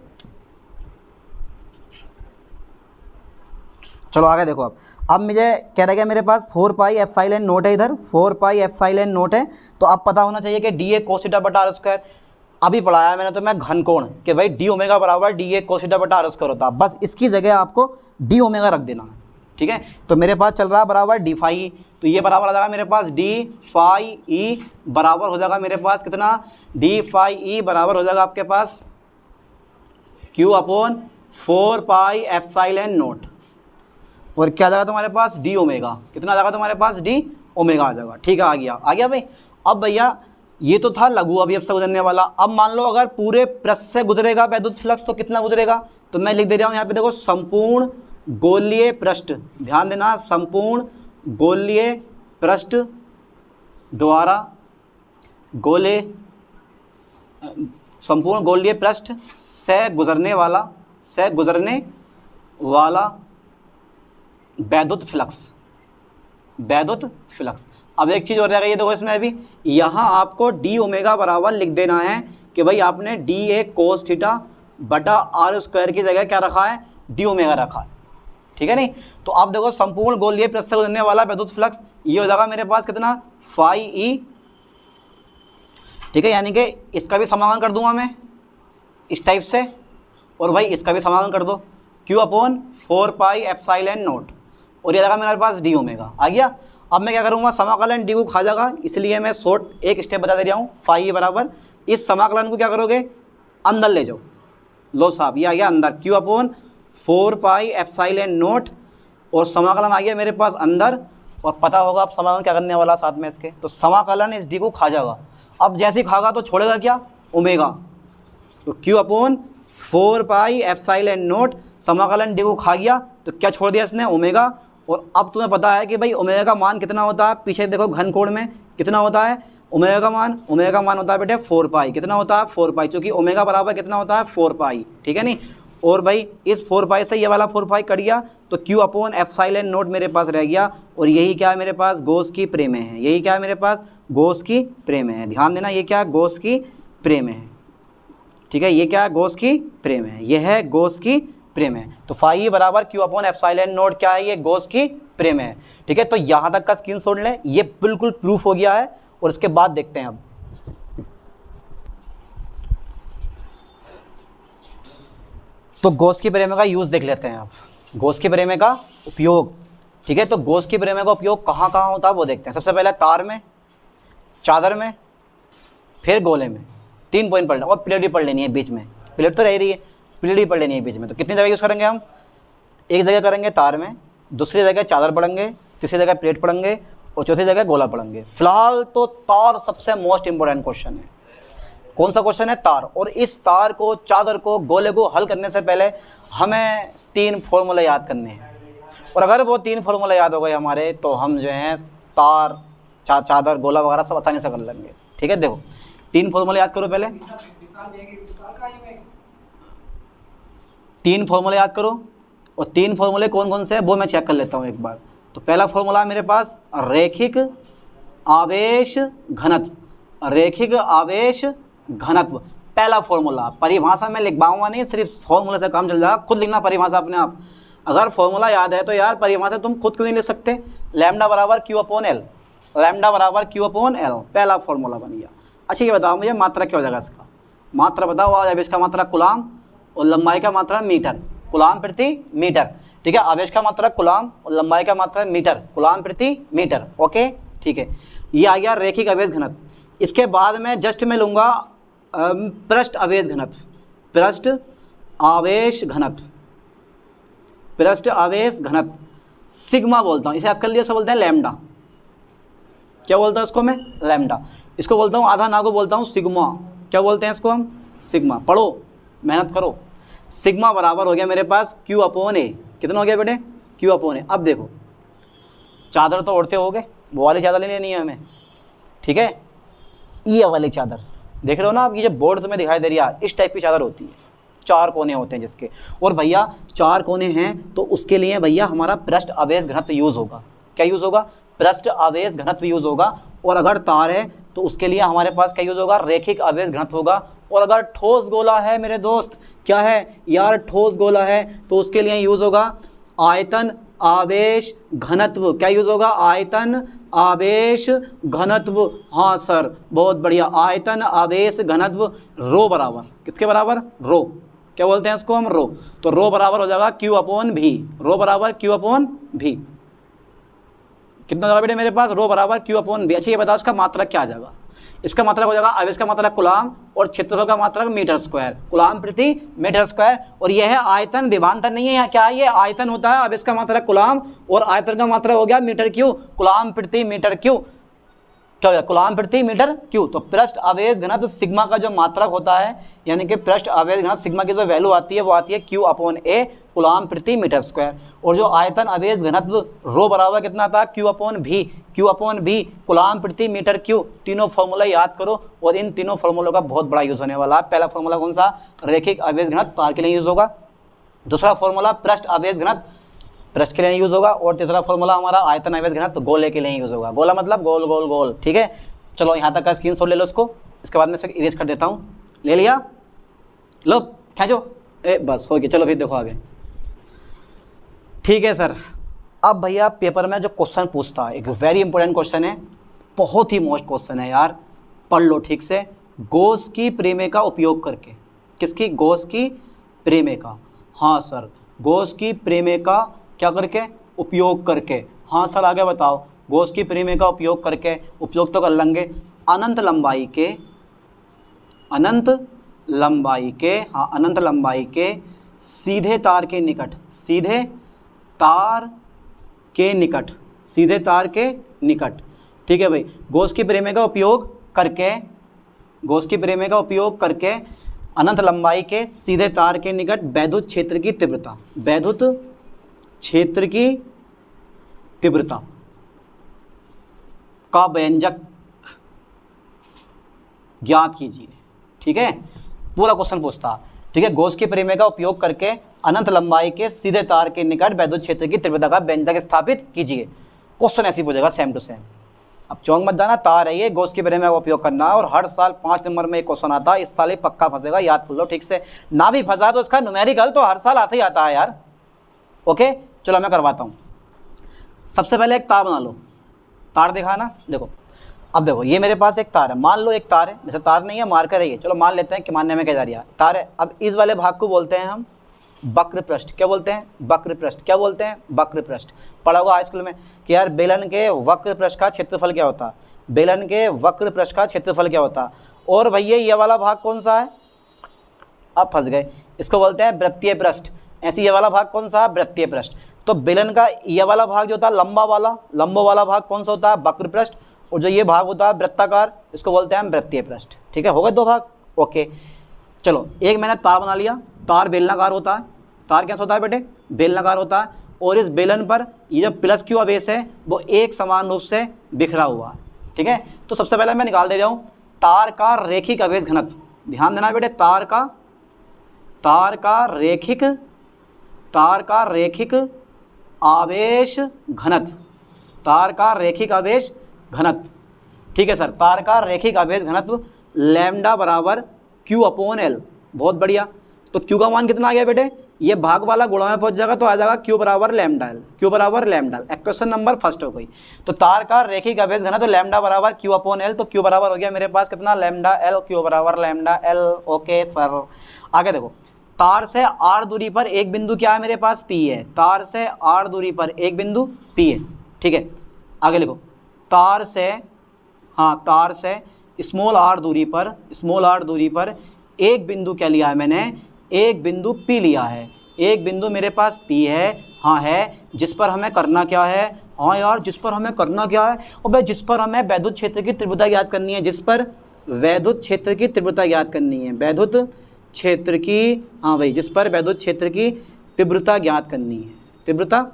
चलो आगे देखो। अब मुझे कह रहा है मेरे पास 4πε0 है, इधर 4πε0 है। तो अब पता होना चाहिए कि डी ए कोस थीटा बटा R स्क्वायर। अभी पढ़ाया मैंने तो मैं घन कोण कि भाई डी ओमेगा बराबर डी ए कोस थीटा बटा R स्क्वायर होता है। बस इसकी जगह आपको डी ओमेगा रख देना है। ठीक है, तो मेरे पास चल रहा है बराबर डी फाई, तो ये बराबर आ जाएगा मेरे पास डी फाई ई बराबर हो जाएगा मेरे पास कितना? डी फाई ई बराबर हो जाएगा आपके पास Q/4πε0 और क्या आ जाएगा तुम्हारे पास? D omega. कितना आ जाएगा तुम्हारे पास? डी ओमेगा आ जाएगा। ठीक है, आ गया भाई। अब भैया ये तो था लघु अवयव से गुजरने वाला। अब मान लो अगर पूरे पृष्ठ से गुजरेगा वैद्युत फ्लक्स तो कितना गुजरेगा? तो मैं लिख दे रहा हूँ यहाँ पे, देखो संपूर्ण गोलीय पृष्ठ, ध्यान देना, संपूर्ण गोलीय पृष्ठ द्वारा संपूर्ण गोलीय पृष्ठ से गुजरने वाला वैद्युत फ्लक्स। अब एक चीज़ और रह गई है, देखो इसमें अभी यहाँ आपको डी ओमेगा बराबर लिख देना है कि भाई आपने डी ए कोस थीटा बटा R स्क्वायर की जगह क्या रखा है? डी ओमेगा रखा है। ठीक है नहीं, तो आप देखो संपूर्ण गोलीय पृष्ठ से गुजरने वाला वैद्युत फ्लक्स ये हो जाएगा मेरे पास कितना? Phi e. ठीक है, यानी कि इसका भी समाधान कर दूंगा मैं इस टाइप से, और भाई इसका भी समाधान कर दो Q/4πε0 और ये जाएगा मेरे पास डी ओमेगा। आ गया। अब मैं क्या करूँगा? समाकलन डी को खा जाएगा, इसलिए मैं शॉर्ट एक स्टेप बता दे रहा हूँ। फाई ई बराबर इस समाकलन को क्या करोगे? अंदर ले जाओ। लो साहब, ये आ गया अंदर Q/4πε0 और समाकलन आ गया मेरे पास अंदर। और पता होगा आप समाकलन क्या करने वाला साथ में इसके, तो समाकलन इस डी को खा जाएगा। अब जैसे ही खागा तो छोड़ेगा क्या? ओमेगा। तो Q/4πε0 समाकलन डी को खा गया तो क्या छोड़ दिया इसने? ओमेगा। और अब तुम्हें पता है कि भाई ओमेगा का मान कितना होता है? पीछे देखो घन कोण में कितना होता है ओमेगा का मान? ओमेगा का मान होता है बेटे 4π। कितना होता है? 4π, क्योंकि ओमेगा बराबर कितना होता है? 4π। ठीक है नहीं, और भाई इस 4π से ये वाला 4π कट गया तो Q/ε0 मेरे पास रह गया। और यही क्या है मेरे पास? गॉस की प्रमेय है। यही क्या है मेरे पास? गॉस की प्रेम है। ध्यान देना, ये क्या है, गॉस की प्रेम है। ठीक है, ये क्या है, गॉस की प्रेम है, ये है गॉस की प्रेम है। तो फाई बराबर क्यू अपॉन एप्सिलॉन नॉट क्या है, ये गॉस की प्रेम है। ठीक है, तो यहाँ तक का स्क्रीनशॉट लें, ये बिल्कुल प्रूफ हो गया है। और इसके बाद देखते हैं अब तो गॉस की प्रेम का यूज़ देख लेते हैं अब, गॉस की प्रेम का उपयोग। ठीक है, तो गॉस की प्रेम का उपयोग कहाँ कहाँ होता है वो देखते हैं। सबसे पहले तार में, चादर में, फिर गोले में। 3 पॉइंट पढ़ना और प्लेट भी पढ़ लेनी है बीच में, प्लेट तो रह रही है, प्लेट भी पढ़ लेनी है बीच में। तो कितनी जगह यूज़ करेंगे हम, एक जगह करेंगे तार में, दूसरी जगह चादर पढ़ेंगे, तीसरी जगह प्लेट पढ़ेंगे और चौथी जगह गोला पढ़ेंगे। फिलहाल तो तार सबसे मोस्ट इंपॉर्टेंट क्वेश्चन है। कौन सा क्वेश्चन है, तार। और इस तार को, चादर को, गोले को हल करने से पहले हमें 3 फॉर्मूले याद करने हैं। और अगर वो 3 फॉर्मूले याद हो गए हमारे, तो हम जो है तार, चादर, गोला वगैरह सब आसानी से कर लेंगे। ठीक है, देखो 3 फॉर्मूले याद करो पहले, 3 फॉर्मूले याद करो। और 3 फॉर्मूले कौन कौन से हैं वो मैं चेक कर लेता हूँ एक बार। तो पहला फॉर्मूला है मेरे पास रैखिक आवेश घनत्व, रैखिक आवेश घनत्व पहला फॉर्मूला। परिभाषा में लिखवाऊंगा नहीं, सिर्फ फॉर्मूले से काम चल जाएगा, खुद लिखना परिभाषा अपने आप। अगर फॉर्मूला याद है तो यार परिभाषा तुम खुद क्यों नहीं लिख सकते। लैम्डा बराबर क्यू अपॉन एल, लैम्डा बराबर क्यू अपॉन एल, पहला फॉर्मूला बन गया। अच्छा ये बताओ मुझे मात्रा क्या हो जाएगा इसका, मात्रा बताओ। आवेश का मात्रा कुलाम और लंबाई का मात्रा मीटर, कुलाम प्रति मीटर। ठीक है, आवेश का मात्रा कुलाम और लंबाई का मात्रा मीटर, कुलाम प्रति मीटर। ओके ठीक है, ये आ गया रैखिक आवेश घनत्व। इसके बाद में जस्ट मैं लूँगा पृष्ठ आवेश घनत्व, पृष्ठ आवेश घनत्व, पृष्ठ आवेश घनत्व सिग्मा बोलता हूँ, इसे याद कर लिया। सब बोलते हैं लैम्डा, क्या बोलता हूँ इसको मैं, लैम्डा। इसको बोलता हूँ आधा ना को बोलता हूँ सिग्मा, क्या बोलते हैं इसको हम, सिग्मा। पढ़ो, मेहनत करो। सिग्मा बराबर हो गया मेरे पास क्यू अपॉन ए। कितना हो गया बेटे, क्यू अपॉन ए। अब देखो चादर तो ओढ़ते हो गए, वो वाली चादर ले लेनी है हमें। ठीक है, ये वाली चादर देख रहे हो ना आप, ये जो बोर्ड तुम्हें दिखाई दे रही है, इस टाइप की चादर होती है, 4 कोने होते हैं जिसके। और भैया 4 कोने हैं तो उसके लिए भैया हमारा पृष्ठ आवेश घनत्व यूज़ होगा। क्या यूज़ होगा, पृष्ठ आवेश घनत्व यूज़ होगा। और अगर तार है तो उसके लिए हमारे पास क्या यूज़ होगा, रैखिक आवेश घनत्व होगा। और अगर ठोस गोला है मेरे दोस्त, क्या है यार, ठोस गोला है, तो उसके लिए यूज़ होगा आयतन आवेश घनत्व। क्या यूज़ होगा, आयतन आवेश घनत्व। हाँ सर बहुत बढ़िया, आयतन आवेश घनत्व रो बराबर किसके बराबर, रो। क्या बोलते हैं इसको हम, रो। तो रो बराबर हो जाएगा क्यू अपॉन भी, रो बराबर क्यू अपॉन भी। कितना होगा बेटे मेरे पास, रो बराबर क्यू अपॉन भी। अच्छा ये बताओ इसका मात्रा क्या आ जाएगा, इसका मतलब हो जाएगा आवेश का मात्रा कुलाम और क्षेत्रफल का मात्रा मीटर स्क्वायर, कुलाम प्रति मीटर स्क्वायर। और यह है आयतन, विभांतर नहीं है यहाँ, क्या है ये आयतन होता है। आवेश का मात्रा कुलाम और आयतन का मात्रा हो गया मीटर क्यू, कुलाम प्रति मीटर क्यू। क्या हो गया, कुलाम प्रति मीटर क्यू। तो पृष्ठ आवेश घनत्व सिग्मा का जो मात्रक होता है, यानी कि पृष्ठ आवेश घनत्व सिग्मा की जो वैल्यू आती है वो आती है क्यू अपॉन ए, कुलाम प्रति मीटर स्क्वायर। और जो आयतन आवेश घनत्व रो बराबर कितना था, क्यू अपॉन भी, क्यू अपॉन भी, कुलाम प्रति मीटर क्यू। तीनों फॉर्मूला याद करो और इन तीनों फॉर्मूलों का बहुत बड़ा यूज होने वाला है। पहला फॉर्मूला कौन सा, रैखिक आवेश घनत्व, तार के लिए यूज होगा। दूसरा फॉर्मूला पृष्ठ आवेश घनत्व, पृष्ठ के लिए यूज होगा। और तीसरा फॉर्मूला हमारा आयतन आवेश घनत्व, तो गोले के लिए यूज होगा। गोला मतलब गोल गोल गोल। ठीक है, चलो यहाँ तक का स्क्रीनशॉट ले लो इसको, इसके बाद मैं इसे इरेज कर देता हूँ। ले लिया, लो खींचो, बस हो गया। चलो फिर देखो आगे। ठीक है सर, अब भैया पेपर में जो क्वेश्चन पूछता है, एक वेरी इंपॉर्टेंट क्वेश्चन है, बहुत ही मोस्ट क्वेश्चन है यार, पढ़ लो ठीक से। गॉस की प्रेमे का उपयोग करके, किसकी, गॉस की प्रेमे का। हाँ सर, गॉस की प्रेमे का क्या करके, उपयोग करके। हाँ सर आगे बताओ, गॉस की प्रेमे का उपयोग करके, उपयोग तो कर लेंगे। अनंत लंबाई के, अनंत लंबाई के, हाँ अनंत लंबाई के सीधे तार के निकट, सीधे तार के निकट, सीधे तार के निकट। ठीक है भाई, गॉस की प्रेमे का उपयोग करके, गॉस की प्रेमे का उपयोग करके अनंत लंबाई के सीधे तार के निकट वैद्युत क्षेत्र की तीव्रता, वैद्युत क्षेत्र की तीव्रता का व्यंजक ज्ञात कीजिए। ठीक है, पूरा क्वेश्चन पूछता। ठीक है, गॉस के प्रेमे का उपयोग करके अनंत लंबाई के सीधे तार के निकट वैद्युत क्षेत्र की तीव्रता का व्यंजक स्थापित कीजिए। क्वेश्चन ऐसे ही पूछेगा सेम टू सेम। अब चौंक मत जाना, तार है ये, गॉस के बारे में उपयोग करना है, और हर साल 5 नंबर में एक क्वेश्चन आता है, इस साल ही पक्का फंसेगा, याद कर लो ठीक से। ना भी फंसा तो इसका न्यूमेरिकल तो हर साल आता ही आता है यार। ओके चलो मैं करवाता हूँ। सबसे पहले एक तार बना लो, तार देखा ना, देखो अब देखो ये मेरे पास एक तार है, मान लो एक तार है, जैसे तार नहीं है मार्कर है ये, चलो मान लेते हैं कि मानने में क्या जा रहा है, तार है। अब इस वाले भाग को बोलते हैं हम वक्र पृष्ठ। क्या बोलते हैं? वक्र पृष्ठ। क्या बोलते हैं? वक्र पृष्ठ। पढ़ा होगा हाई स्कूल में कि यार बेलन के वक्र पृष्ठ का क्षेत्रफल क्या होता है, बेलन के वक्र पृष्ठ का क्षेत्रफल क्या होता है। और भैया ये वाला भाग कौन सा है, अब फंस गए, इसको बोलते हैं वृत्तीय पृष्ठ। ऐसे ये वाला भाग कौन सा है, वृत्तीय पृष्ठ। तो बेलन का ये वाला भाग जो होता है लंबा वाला भाग कौन सा होता है, वक्र पृष्ठ। और जो ये भाग होता है वृत्ताकार, इसको बोलते हैं हम वृत्तीय पृष्ठ। ठीक है, हो गए 2 भाग। ओके चलो, एक मैंने तार बना लिया, तार बेलनाकार होता है। तार कैसा होता है बेटे, बेलनाकार होता है। और इस बेलन पर ये जो प्लस क्यू आवेश है वो एक समान रूप से बिखरा हुआ है। ठीक है, तो सबसे पहले मैं निकाल दे रहा हूँ तार का रेखिक आवेश घनत्व। ध्यान देना बेटे, तार का रेखिक आवेश घनत्व, तार का रेखिक आवेश घनत्व। ठीक है सर, तार का रेखिक आवेश घनत्व लैम्डा बराबर Q अपॉन L। बहुत बढ़िया, तो Q का मान कितना आ गया बेटे, ये भाग वाला गुणा में पहुंच जाएगा तो आ जाएगा Q बराबर लैम्डा L। Q बराबर lambda L, question number first हो गई। तो तार का रेखिक आवेश घनत्व लैम्डा बराबर Q अपॉन L, तो Q बराबर हो गया मेरे पास कितना, लैम्डा L। Q बराबर लैम्डा L। ओके सर, आगे देखो, तार से r दूरी पर एक बिंदु क्या है मेरे पास, P है। तार से r दूरी पर एक बिंदु P है। ठीक है, आगे लिखो, तार से स्मॉल r दूरी पर एक बिंदु क्या लिया है मैंने, एक बिंदु P लिया है। एक बिंदु मेरे पास P है, हाँ है, जिस पर हमें करना क्या है, हाँ यार जिस पर हमें करना क्या है, और भाई जिस पर हमें वैद्युत क्षेत्र की तीव्रता याद करनी है, जिस पर वैद्युत क्षेत्र की तीव्रता याद करनी है, वैद्युत क्षेत्र की, हाँ भाई जिस पर वैद्युत क्षेत्र की तीव्रता ज्ञात करनी है, तीव्रता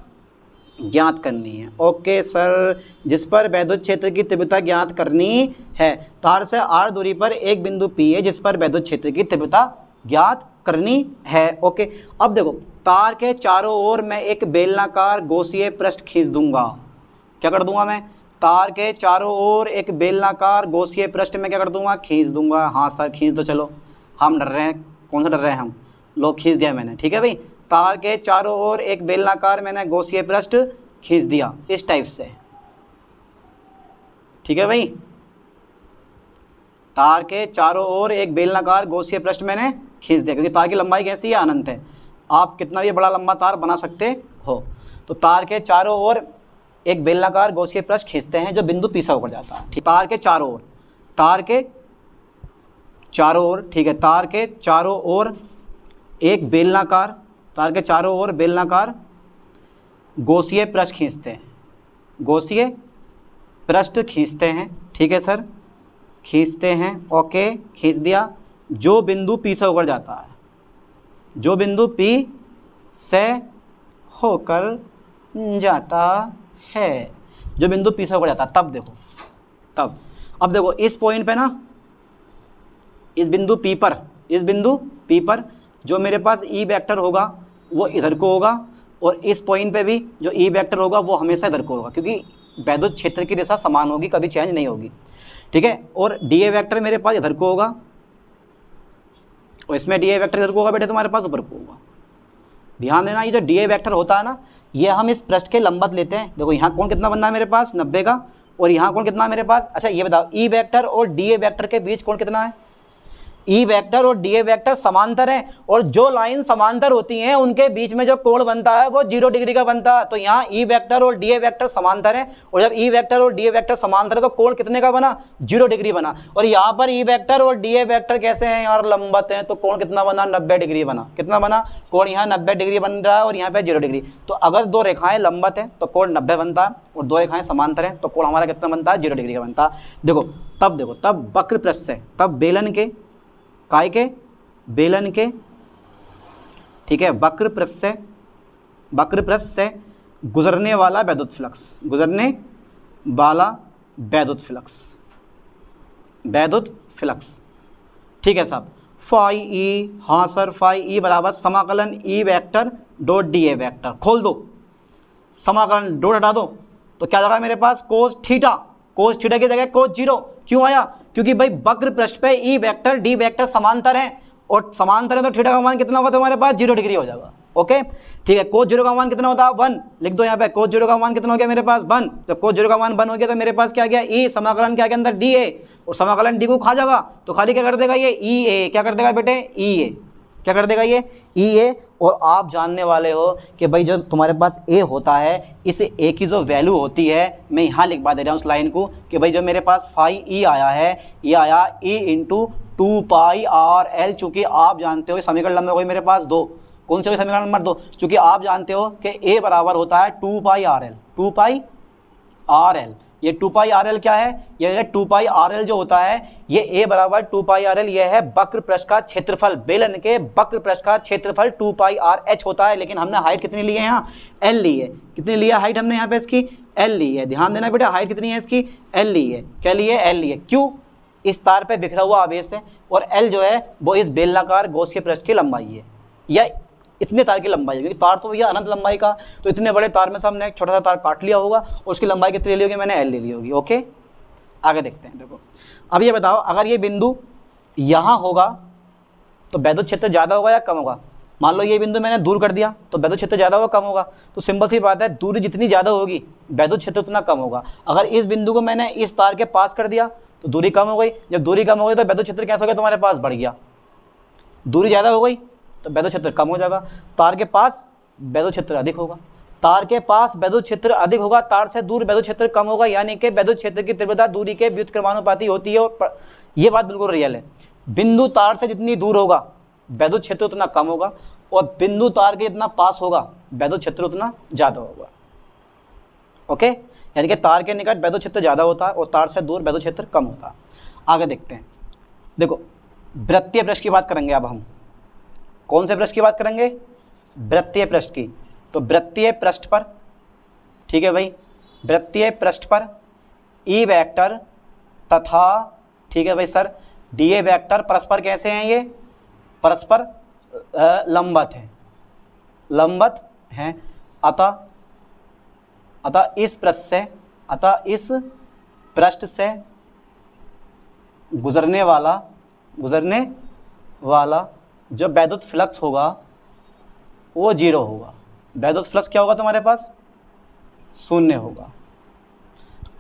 ज्ञात करनी है। ओके सर, जिस पर वैद्युत क्षेत्र की तीव्रता ज्ञात करनी है। तार से r दूरी पर एक बिंदु P है जिस पर वैद्युत क्षेत्र की तीव्रता ज्ञात करनी है। ओके, अब देखो, तार के चारों ओर मैं एक बेलनाकार गॉसिय पृष्ठ खींच दूंगा। क्या कर दूंगा मैं, तार के चारों ओर एक बेलनाकार गॉसिय पृष्ठ में क्या कर दूंगा, खींच दूंगा। हाँ सर खींच दो, चलो हम डर रहे हैं, कौन सा डर रहे हैं हम लोग, खींच दिया मैंने। ठीक है भाई, तार के चारों ओर एक बेलनाकार मैंने गॉसिय पृष्ठ खींच दिया इस टाइप से। ठीक है भाई, तार के चारों ओर एक बेलनाकार गॉसिय पृष्ठ मैंने खींच दिया, क्योंकि तार की लंबाई कैसी है, अनंत है। आप कितना भी बड़ा लंबा तार बना सकते हो। तो तार के चारों ओर एक बेलनाकार गॉसिय पृष्ठ खींचते हैं जो बिंदु P से होकर जाता है। तार के चारों ओर, ठीक है, तार के चारों ओर एक बेलनाकार, तार के चारों ओर बेलनाकार गॉसिय पृष्ठ खींचते हैं, गॉसिय पृष्ठ खींचते हैं। ठीक है सर, खींचते हैं। ओके, खींच दिया, जो बिंदु P से होकर जाता है, जो बिंदु P से होकर जाता है, जो बिंदु P से होकर जाता है। तब देखो, अब देखो इस पॉइंट पे ना, इस बिंदु P पर जो मेरे पास E वेक्टर होगा वो इधर को होगा, और इस पॉइंट पे भी जो E वेक्टर होगा वो हमेशा इधर को होगा, क्योंकि वैद्युत क्षेत्र की दिशा समान होगी, कभी चेंज नहीं होगी। ठीक है, और DA वेक्टर मेरे पास इधर को होगा, और इसमें DA वेक्टर इधर को होगा बेटे, तुम्हारे पास ऊपर को होगा। ध्यान देना, ये जो DA वेक्टर होता है ना, ये हम इस पृष्ठ के लंबवत लेते हैं। देखो यहाँ कोण कितना बनना है मेरे पास, 90 का, और यहाँ कोण कितना है मेरे पास। अच्छा ये बताओ, E वेक्टर और DA वेक्टर के बीच कोण कितना है, E वेक्टर और DA वेक्टर समांतर है, और जो लाइन समांतर होती हैं उनके बीच में जो कोण बनता है वो 0 डिग्री का बनता है। तो यहाँ E वेक्टर और DA वेक्टर समांतर है, और जब E वेक्टर और DA वेक्टर समांतर है तो कोण कितने का बना, 0 डिग्री बना। और यहाँ पर E वेक्टर और DA वेक्टर कैसे हैं यार, लंबवत हैं, तो कोण कितना बना, 90 डिग्री बना। कितना बना, कोण यहाँ 90 डिग्री बन रहा है और यहाँ पे 0 डिग्री। तो अगर 2 रेखाएं लंबवत हैं तो कोण 90 बनता है, और 2 रेखाएं समांतर हैं तो कोण हमारा कितना बनता है, 0 डिग्री का बनता है। देखो तब वक्र पृष्ठ से, तब बेलन के, काय के, बेलन के, ठीक है, वक्र पृष्ठ से गुजरने वाला वैद्युत फ्लक्स, ठीक है साहब, फाई ई, हाँ सर फाई ई बराबर समाकलन E vector dot DA vector. खोल दो, समाकलन डॉट हटा दो, तो क्या जाएगा मेरे पास, कोस थीटा। कोस थीटा की जगह कोस 0 क्यों आया? क्योंकि भाई वक्र पृष्ठ पे ई वेक्टर डी वेक्टर समांतर है, और समांतर है तो थीटा का मान कितना होगा तुम्हारे पास? 0 डिग्री हो जाएगा। ओके ठीक है, कोस 0 का मान कितना होता है? 1 लिख दो यहाँ पे। कोस 0 का मान कितना हो गया मेरे पास? 1। जब कोस 0 का मान 1 हो गया तो मेरे पास क्या गया? ई समाकलन क्या के अंदर डी है, और समाकलन डी को खा जाएगा तो खाली क्या कर देगा ये? ई ए। क्या कर देगा बेटे? ई ए। क्या कर देगा ये? ई ए। और आप जानने वाले हो कि भाई जो तुम्हारे पास ए होता है, इस ए की जो वैल्यू होती है, मैं यहाँ लिखवा दे रहा हूँ उस लाइन को कि भाई जो मेरे पास फाई ई आया है, ये आया E into 2 pi r L. चूँकि आप जानते हो समीकरण नंबर कोई मेरे पास 2, कौन से समीकरण नंबर 2? चूँकि आप जानते हो कि ए बराबर होता है 2 pi r L. 2 pi r L, ये 2 पाई आर एल क्या है? ये 2 पाई आर एल जो होता है, ये ए बराबर 2 पाई आर एल, ये है वक्र पृष्ठ का क्षेत्रफल, बेलन के वक्र पृष्ठ का क्षेत्रफल 2 पाई आर एच होता है। लेकिन हमने हाइट कितनी ली है यहाँ? एल ली है। कितनी ली है हाइट हमने यहाँ पे इसकी? एल ली है। ध्यान देना बेटा, हाइट कितनी है इसकी? एल ली है। क्या ली है? एल ली है। क्यों? इस तार पे बिखरा हुआ आवेश है, और एल जो है वो इस बेलनाकार गॉस पृष्ठ की लंबाई है, या इतने तार की लंबाई है, क्योंकि तार तो भैया अनंत लंबाई का, तो इतने बड़े तार में से हमने एक छोटा सा तार काट लिया होगा, और उसकी लंबाई कितनी ले ली होगी? मैंने एल ले ली होगी। ओके आगे देखते हैं। देखो अब ये बताओ, अगर ये बिंदु यहाँ होगा तो वैद्युत क्षेत्र ज़्यादा होगा या कम होगा? मान लो ये बिंदु मैंने दूर कर दिया तो वैद्युत क्षेत्र ज़्यादा होगा कम होगा? तो सिंपल सी बात है, दूरी जितनी ज़्यादा होगी वैद्युत क्षेत्र उतना कम होगा। अगर इस बिंदु को मैंने इस तार के पास कर दिया तो दूरी कम हो गई। जब दूरी कम हो गई तो वैद्युत क्षेत्र कैसा हो गया तुम्हारे पास? बढ़ गया। दूरी ज़्यादा हो गई तो वैद्युत क्षेत्र कम हो जाएगा। तार के पास वैद्युत क्षेत्र अधिक होगा, तार के पास वैद्युत क्षेत्र अधिक होगा, तार से दूर वैद्युत क्षेत्र कम होगा, यानी कि वैद्युत क्षेत्र की तीव्रता दूरी के व्युत्क्रमानुपाती होती है। और ये बात बिल्कुल रियल है, बिंदु तार से जितनी दूर होगा वैद्युत क्षेत्र उतना कम होगा, और बिंदु तार के जितना पास होगा वैद्युत क्षेत्र उतना ज़्यादा होगा। ओके यानी कि तार के निकट वैद्युत क्षेत्र ज़्यादा होता है और तार से दूर वैद्युत क्षेत्र कम होता है। आगे देखते हैं। देखो वृत्तीय पृष्ठ की बात करेंगे अब हम। कौन से पृष्ठ की बात करेंगे? वृत्तीय पृष्ठ की। तो वृत्तीय पृष्ठ पर, ठीक है भाई, वृत्तीय पृष्ठ पर ई वेक्टर तथा, ठीक है भाई सर, डी ए वेक्टर परस्पर कैसे हैं? ये परस्पर लंबवत हैं, लंबवत हैं। अतः इस पृष्ठ से गुजरने वाला जो वैद्युत फ्लक्स होगा वो 0 होगा। वैद्युत फ्लक्स क्या होगा तुम्हारे पास? 0 होगा।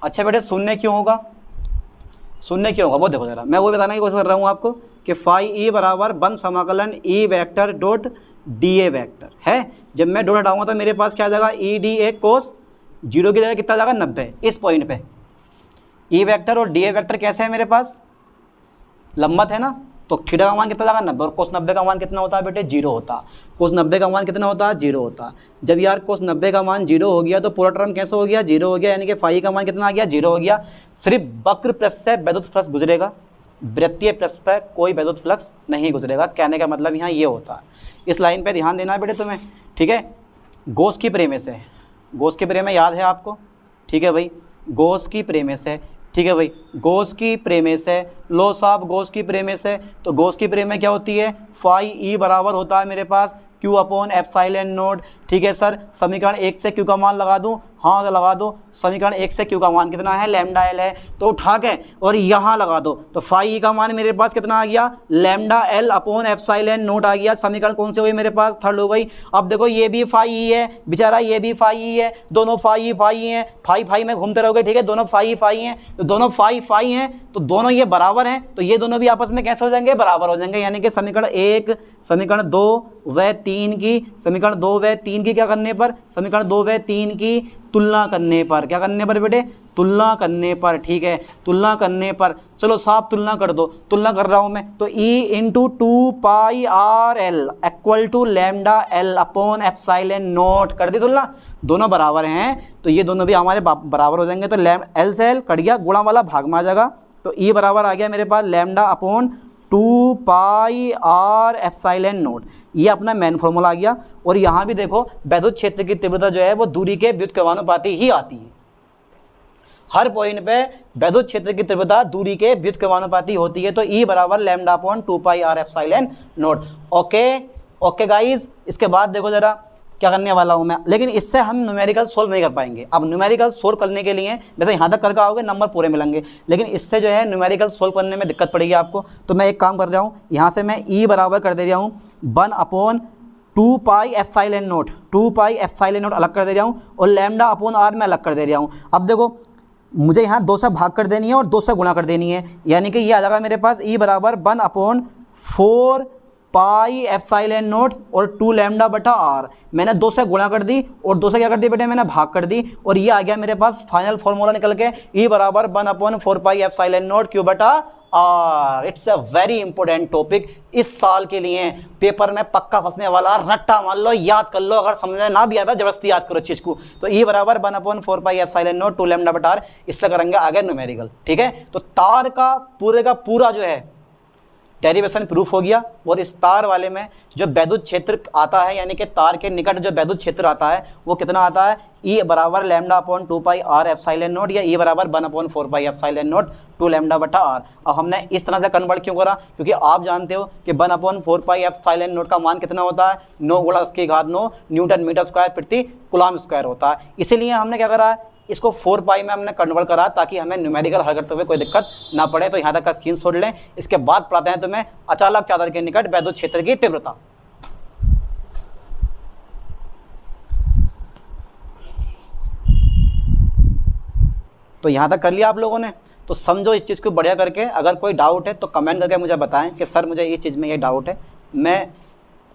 अच्छा बेटे शून्य क्यों होगा? शून्य क्यों होगा वो देखो जरा, मैं वो बताने की कोशिश कर रहा हूँ आपको कि फाई ई बराबर 1 समाकलन ई vector dot D A vector है। जब मैं डॉट हटाऊंगा तो मेरे पास क्या आ जाएगा? ई डी ए कोस 0 की जगह कितना आ जाएगा? 90। इस पॉइंट पे ई वेक्टर और डी ए वेक्टर कैसे है मेरे पास? लंबवत है ना, तो थीटा का मान कितना जाएगा? 90। और कोस 90 का मान कितना होता है बेटे? 0 होता है। कोस 90 का मान कितना होता है? 0 होता है। जब यार कोस 90 का मान 0 हो गया तो पूरा टर्म कैसे हो गया? 0 हो गया, यानी कि फाई का मान कितना आ गया? 0 हो गया। सिर्फ वक्र पृष्ठ से वैद्युत फ्लक्स गुजरेगा, वृत्तीय पृष्ठ पर कोई वैद्युत फ्लक्स नहीं गुजरेगा। कहने का मतलब यहाँ ये होता है। इस लाइन पर ध्यान देना है बेटे तुम्हें, ठीक है। गॉस की प्रेमिस है, गॉस की प्रेमिस याद है आपको? ठीक है भाई, गॉस की प्रेमिस है, ठीक है भाई, गॉस की प्रेमिस है, लॉस ऑफ गॉस की प्रेमिस है। तो गॉस की प्रेमिस क्या होती है? फाई ई बराबर होता है मेरे पास Q अपॉन एप्सिलॉन नॉट। ठीक है सर, समीकरण 1 से Q का मान लगा दूं? हाँ तो लगा दो। समीकरण 1 से Q का मान कितना है? लैम्डा एल है, तो उठा के और यहाँ लगा दो। तो फाई ई का मान मेरे पास कितना आ गया? Lambda L upon epsilon naught आ गया। समीकरण कौन से हुई मेरे पास? थर्ड हो गई। अब देखो ये भी फाई ई है बेचारा, ये भी फाई ई है, दोनों फाई फाई हैं, फाई में घूमते रहोगे, ठीक है। दोनों फाई हैं, तो दोनों फाई हैं, तो दोनों ये बराबर हैं, तो ये दोनों भी आपस में कैसे हो जाएंगे? बराबर हो जाएंगे। यानी कि समीकरण 1, समीकरण 2 व 3 की, समीकरण 2 व 3 की क्या करने पर? समीकरण 2 व 3 की तुलना करने पर। क्या करने पर बेटे? तुलना करने पर, ठीक है, तुलना करने पर। चलो साफ तुलना कर दो, तुलना कर रहा हूं मैं। तो E into 2 pi r l equal to lambda L upon epsilon naught, कर दी तुलना। दोनों बराबर हैं तो ये दोनों भी हमारे बराबर हो जाएंगे। तो एल से एल कट गया, गुणा वाला भाग में आ जाएगा। तो E बराबर आ गया मेरे पास lambda upon 2 pi are epsilon naught. ये अपना मेन फॉर्मूला आ गया। और यहाँ भी देखो वैद्युत क्षेत्र की तीव्रता जो है वो दूरी के व्युत्क्रमानुपाती ही आती है। हर पॉइंट पे वैद्युत क्षेत्र की तीव्रता दूरी के व्युत्क्रमानुपाती होती है। तो E बराबर lambda upon 2 pi are epsilon naught. Okay guys, इसके बाद देखो जरा क्या करने वाला हूँ मैं, लेकिन इससे हम न्यूमेरिकल सोल्व नहीं कर पाएंगे। अब न्यूमेरिकल सोल्व करने के लिए वैसे यहाँ तक करके आओगे नंबर पूरे मिलेंगे, लेकिन इससे जो है न्यूमेरिकल सोल्व करने में दिक्कत पड़ेगी आपको। तो मैं एक काम कर रहा हूँ, यहाँ से मैं ई बराबर कर दे रहा हूँ 1/2 पाई epsilon naught, 2 pi epsilon not अलग कर दे रहा हूँ और लैम्डा अपॉन आर में अलग कर दे रहा हूँ। अब देखो मुझे यहाँ 2 से भाग कर देनी है और 2 से गुणा कर देनी है, यानी कि ये आ जाएगा मेरे पास ई बराबर 1/4 पाई एप्सिलॉन नॉट और 2 लैम्डा बटा आर। मैंने 2 से गुणा कर दी और 2 से क्या कर दी बेटे, मैंने भाग कर दी, और ये आ गया मेरे पास फाइनल फॉर्मूला निकल के ई बराबर 1/4 पाई एप्सिलॉन नॉट क्यू बटा r. It's a very important topic, इस साल के लिए पेपर में पक्का फंसने वाला, रट्टा मान लो, याद कर लो, अगर समझ में ना भी आया जबरदस्ती याद करो चीज को। तो ई बराबर 1/4 पाई एप्सिलॉन नॉट 2 लैम्डा बटा आर, इससे करेंगे आगे न्यूमेरिकल। ठीक है, तो तार का पूरा जो है डेरिवेशन प्रूफ हो गया। और इस तार वाले में जो वैद्युत क्षेत्र आता है, यानी कि तार के निकट जो वैद्युत क्षेत्र आता है वो कितना आता है, ई बराबर lambda upon 2 pi are epsilon naught, या ई बराबर 1/4 पाई एप्सिलॉन नॉट 2 लैम्डा बटा आर। अब हमने इस तरह से कन्वर्ट क्यों करा, क्योंकि आप जानते हो कि 1/4 पाई एप्सिलॉन नॉट का मान कितना होता है, 9 × 10⁻⁹ न्यूटन मीटर स्क्वायर प्रति कूलम स्क्वायर होता है। इसीलिए हमने क्या करा, इसको 4 पाई में हमने कन्वर्ट करा ताकि हमें न्यूमेरिकल हल करते हुए कोई दिक्कत ना पड़े। तो यहाँ तक का स्क्रीनशॉट लें। इसके बाद पढ़ाते हैं तुम्हें अचालक चादर के निकट वैद्युत क्षेत्र की तीव्रता। तो यहाँ तक कर लिया आप लोगों ने, तो समझो इस चीज़ को बढ़िया करके। अगर कोई डाउट है तो कमेंट करके मुझे बताएं कि सर मुझे इस चीज़ में ये डाउट है, मैं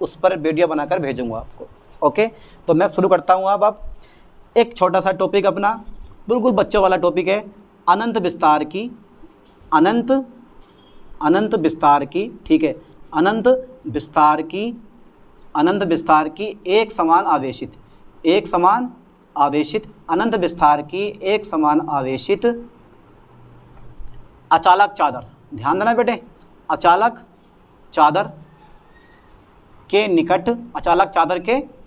उस पर वीडियो बनाकर भेजूंगा आपको। ओके, तो मैं शुरू करता हूँ। अब एक छोटा सा टॉपिक अपना बिल्कुल बच्चों वाला टॉपिक है, अनंत विस्तार की, अनंत विस्तार की, ठीक है, अनंत विस्तार की एक समान आवेशित अनंत विस्तार की एक समान आवेशित अचालक चादर। ध्यान देना बेटे, अचालक चादर के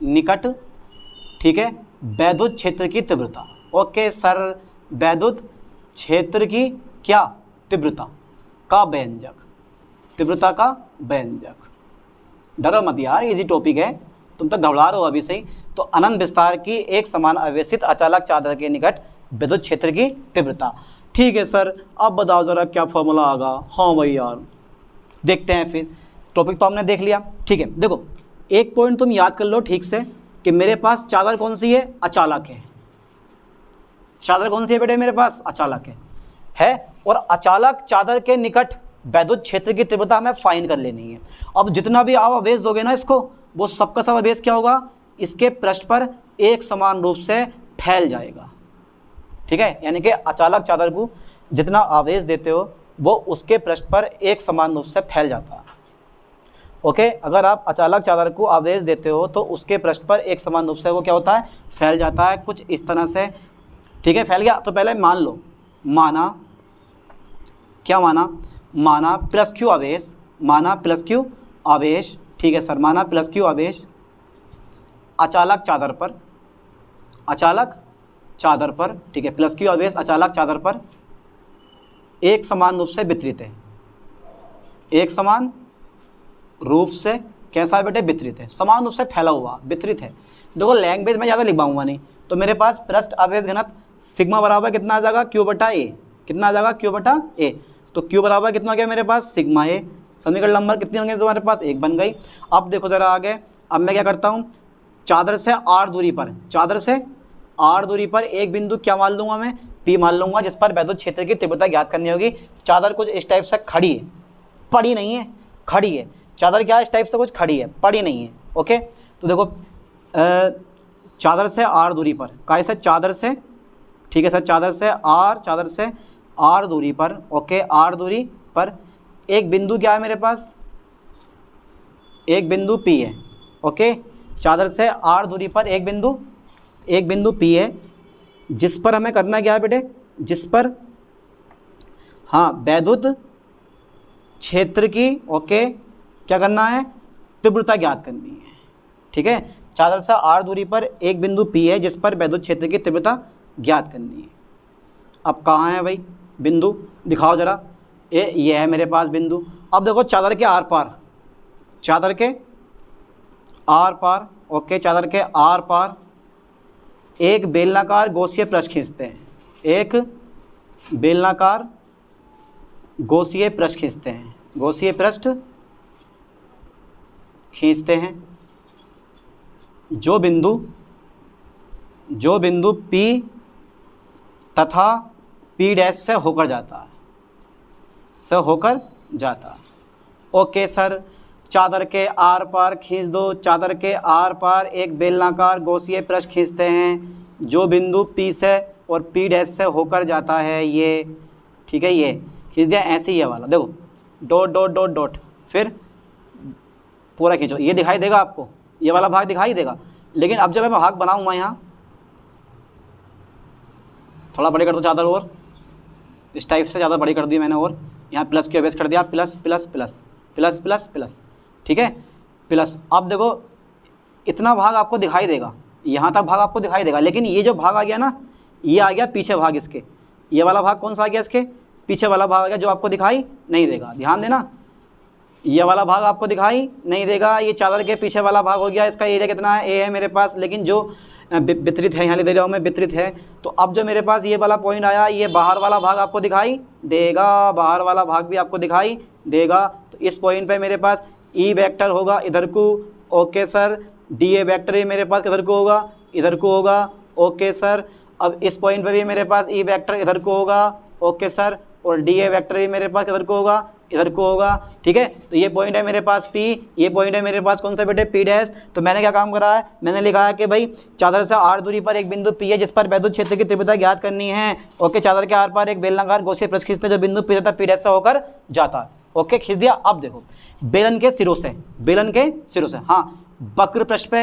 निकट, ठीक है, वैद्युत क्षेत्र की तीव्रता। ओके सर, वैद्युत क्षेत्र की क्या, तीव्रता का व्यंजक। डरो मत यार, इजी टॉपिक है, तुम तो घबरा रहे हो अभी से ही। तो अनंत विस्तार की एक समान आवेशित अचालक चादर के निकट विद्युत क्षेत्र की तीव्रता। ठीक है सर, अब बताओ जरा क्या फॉर्मूला आगा। हाँ भाई यार, देखते हैं फिर। टॉपिक तो हमने देख लिया, ठीक है। देखो एक पॉइंट तुम याद कर लो ठीक से कि मेरे पास चादर कौन सी है, अचालक है। चादर कौन सी है बेटे, मेरे पास अचालक है। और अचालक चादर के निकट वैद्युत क्षेत्र की तीव्रता हमें फाइंड कर लेनी है। अब जितना भी आप आवेश दोगे ना इसको, वो सबका सब आवेश क्या होगा, इसके पृष्ठ पर एक समान रूप से फैल जाएगा। ठीक है, यानी कि अचालक चादर को जितना आवेश देते हो वो उसके पृष्ठ पर एक समान रूप से फैल जाता है। ओके, अगर आप अचालक चादर को आवेश देते हो तो उसके पृष्ठ पर एक समान रूप से वो क्या होता है, फैल जाता है, कुछ इस तरह से। ठीक है, फैल गया। तो पहले मान लो, माना प्लस क्यू आवेश, ठीक है सर, माना प्लस क्यू आवेश अचालक चादर पर, ठीक है, प्लस क्यू आवेश अचालक चादर पर एक समान रूप से वितरित है। एक समान रूप से कैसा है बेटे, वितरित है, समान रूप से फैला हुआ, वितरित है। देखो लैंग्वेज में ज़्यादा लिखवाऊंगा नहीं, तो मेरे पास पृष्ठ आवेश घनत्व सिग्मा बराबर कितना आ जाएगा, क्यू बटा ए। कितना आ जाएगा, क्यू बटा ए। तो क्यू बराबर कितना हो गया मेरे पास, सिग्मा ए। समीकरण नंबर कितनी होंगे तुम्हारे पास, एक बन गई। अब देखो ज़रा आगे, अब मैं क्या करता हूँ, चादर से आर दूरी पर एक बिंदु क्या मान लूँगा मैं, पी मान लूँगा, जिस पर वैद्युत क्षेत्र की तीव्रता ज्ञात करनी होगी। चादर कुछ इस टाइप से खड़ी है, पड़ी नहीं है, खड़ी है। चादर क्या है, इस टाइप से कुछ खड़ी है, पड़ी नहीं है। ओके, तो देखो चादर से आर दूरी पर, कैसे, चादर से, ठीक है सर, चादर से आर दूरी पर, ओके, आर दूरी पर एक बिंदु क्या है मेरे पास, एक बिंदु पी है। ओके, चादर से आर दूरी पर एक बिंदु पी है, जिस पर हमें करना क्या है बेटे, जिस पर, हाँ, वैद्युत क्षेत्र की, ओके, क्या करना है, तीव्रता ज्ञात करनी है। ठीक है, चादर से आर दूरी पर एक बिंदु पी है जिस पर वैद्युत क्षेत्र की तीव्रता ज्ञात करनी है। अब कहाँ है भाई बिंदु, दिखाओ जरा। ये है मेरे पास बिंदु। अब देखो चादर के आर पार, ओके, चादर के आर पार एक बेलनाकार गौसीय पृष्ठ खींचते हैं, एक बेलनाकार गौसीय पृष्ठ खींचते हैं, गौसीय पृष्ठ खींचते हैं जो बिंदु P तथा P डैश से होकर जाता है, ओके सर, चादर के आर पार खींच दो, चादर के आर पार एक बेलनाकार गौसीय पृष्ठ खींचते हैं जो बिंदु P से और P डैश से होकर जाता है, ये ठीक है, ये खींच दिया। ऐसे ही ये वाला देखो, डॉट डॉट डॉट डॉट, फिर पूरा खींचो, ये दिखाई देगा आपको, ये वाला भाग दिखाई देगा। लेकिन अब जब मैं भाग बनाऊंगा यहाँ थोड़ा बड़ी कर दो चादर, और इस टाइप से ज़्यादा बड़ी कर दी मैंने, और यहाँ प्लस की बेस कर दिया, plus plus plus plus plus plus, ठीक है, प्लस। अब देखो इतना भाग आपको दिखाई देगा, यहाँ तक भाग आपको दिखाई देगा, लेकिन ये जो भाग आ गया ना, ये आ गया पीछे भाग इसके, ये वाला भाग कौन सा आ गया, इसके पीछे वाला भाग आ गया जो आपको दिखाई नहीं देगा। ध्यान देना, ये वाला भाग आपको दिखाई नहीं देगा, ये चादर के पीछे वाला भाग हो गया। इसका एरिया कितना है, ए है मेरे पास, लेकिन जो वितरित है, यहाँ ले दे रहा हूँ मैं, वितरित है। तो अब जो मेरे पास ये वाला पॉइंट आया, ये बाहर वाला भाग आपको दिखाई देगा, बाहर वाला भाग भी आपको दिखाई देगा। तो इस पॉइंट पे मेरे पास ई वेक्टर होगा इधर को, okay sir. D A vector ही मेरे पास इधर को होगा, इधर को होगा, ओके सर। अब इस पॉइंट पे भी मेरे पास ई वेक्टर इधर को होगा, ओके सर, और डी ए वेक्टर ही मेरे पास इधर को होगा, इधर को होगा, ठीक है। तो ये पॉइंट है मेरे पास P, ये पॉइंट है मेरे पास कौन सा बेटे, P डैश। तो मैंने क्या काम करा है, मैंने लिखा है कि भाई चादर से r दूरी पर एक बिंदु P है जिस पर वैद्युत क्षेत्र की तीव्रता ज्ञात करनी है, ओके। चादर के आर पार एक बेलनाकार गौसीय पृष्ठ खींचते जो बिंदु P तथा P डैश से होकर जाता है, ओके, खींच दिया। अब देखो बेलन के सिरों से, हाँ, वक्र पृष्ठ पे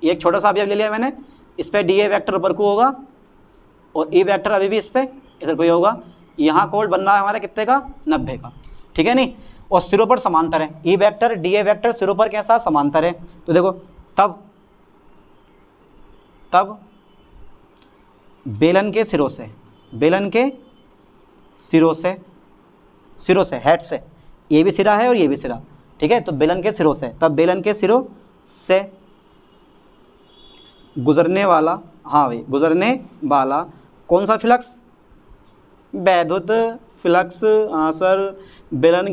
एक छोटा सा अवयव ले लिया मैंने, इस पर डी ए वैक्टर ऊपर को होगा और ई वैक्टर अभी भी इस पर इधर को ही होगा। यहाँ कोण बनना है हमारा कितने का, 90 का, ठीक है नहीं। और सिरों पर समांतर है, E vector D A vector सिरों पर कैसा समांतर है। तो देखो तब बेलन के सिरों से हेड से, ये भी सिरा है और ये भी सिरा, ठीक है। तो बेलन के सिरों से, तब बेलन के सिरों से गुजरने वाला, हाँ भाई, गुजरने वाला कौन सा फ्लक्स, वैद्युत फ्लक्स, हाँ सर। बेलन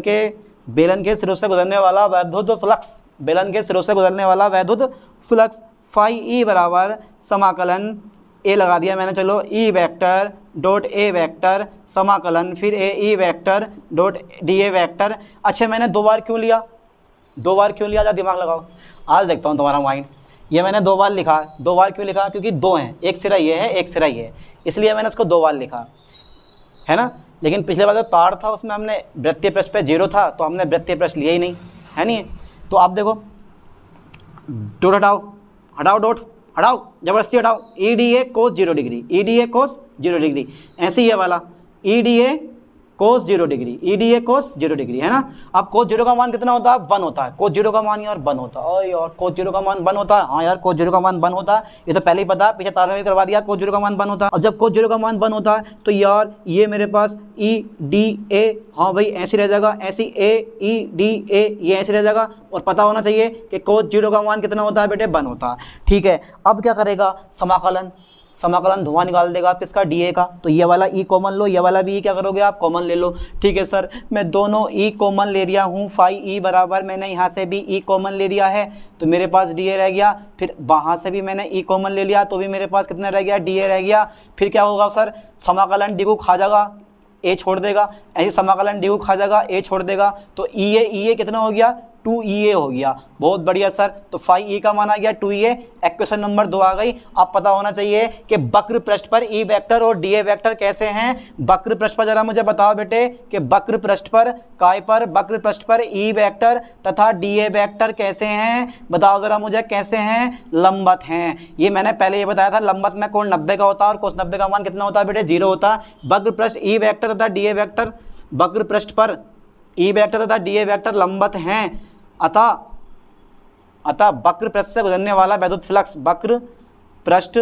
के सिरों से गुजरने वाला वैद्युत फ्लक्स, बेलन के सिरों से गुजरने वाला वैद्युत फ्लक्स फाई ई बराबर समाकलन, ए लगा दिया मैंने, चलो, E vector dot A vector समाकलन, फिर A E vector dot D A vector. अच्छा मैंने दो बार क्यों लिया, जा दिमाग लगाओ, आज देखता हूँ तुम्हारा माइंड। ये मैंने दो बार लिखा, दो बार क्यों लिखा, क्योंकि दो हैं, एक सिरा ये है, एक सिरा ये है, इसलिए मैंने इसको दो बार लिखा, है ना। लेकिन पिछले बार जो तार था उसमें हमने वृत्तीय पृष्ठ पे 0 था, तो हमने वृत्तीय पृष्ठ लिया ही नहीं, है नहीं। तो आप देखो डॉट हटाओ डॉट हटाओ, जबरदस्ती हटाओ, E D A cos 0 degree, E D A cos 0 degree, ऐसे ही ये वाला E D A cos 0 degree, E D A cos 0 degree, है ना। अब कोस 0 का मान कितना होता है, 1 होता है। कोस 0 का मान यार 1 होता है, यार कोस 0 का मान 1 होता है, हाँ यार कोस 0 का मान 1 होता है, ये तो पहले ही पता, पीछे तार में करवा दिया, कोस 0 का मान 1 होता है। और जब कोस 0 का मान 1 होता है तो यार ये मेरे पास ई डी ए, हाँ भाई ऐसे रह जाएगा, ऐसी ए ई डी ए, ये ऐसे रह जाएगा। और पता होना चाहिए कि कोस 0 का मान कितना होता है बेटे, 1 होता है, ठीक है। अब क्या करेगा, समाकलन धुआं निकाल देगा किसका, डी ए का। तो ये वाला ई कॉमन लो, ये वाला भी क्या करोगे आप, कॉमन ले लो, ठीक है सर। मैं दोनों ई कॉमन ले लिया हूँ, फाई ई बराबर मैंने यहाँ से भी ई कॉमन ले लिया है, तो मेरे पास डी ए रह गया। फिर वहाँ से भी मैंने ई कॉमन ले लिया, तो भी मेरे पास कितना रह गया, डी ए रह गया। फिर क्या होगा सर, समाकलन डी को खा जाएगा, ए छोड़ देगा, ऐसे समाकलन डी को खा जाएगा, ए छोड़ देगा, तो ई ए कितना हो गया, 2EA हो गया। बहुत बढ़िया सर, तो फाई ई का मान आ गया 2EA। इक्वेशन नंबर 2 आ गई। अब पता होना चाहिए कि वक्र पृष्ठ पर ई वेक्टर और डी ए वेक्टर कैसे हैं। वक्र पृष्ठ पर जरा मुझे बताओ बेटे कि वक्र पृष्ठ पर वक्र पृष्ठ पर ई वेक्टर तथा डी ए वेक्टर कैसे हैं, बताओ जरा मुझे कैसे हैं, लंबवत हैं। ये मैंने पहले ये बताया था, लंबवत में कोण 90 का होता है और कोस 90 का मान कितना होता है बेटे, 0 होता है। वक्र पृष्ठ ई वेक्टर तथा डी ए वेक्टर, वक्र पृष्ठ पर ई वेक्टर तथा डी ए वेक्टर लंबवत हैं। अतः वक्र पृष्ठ से गुजरने वाला वैद्युत फ्लक्स, वक्र पृष्ठ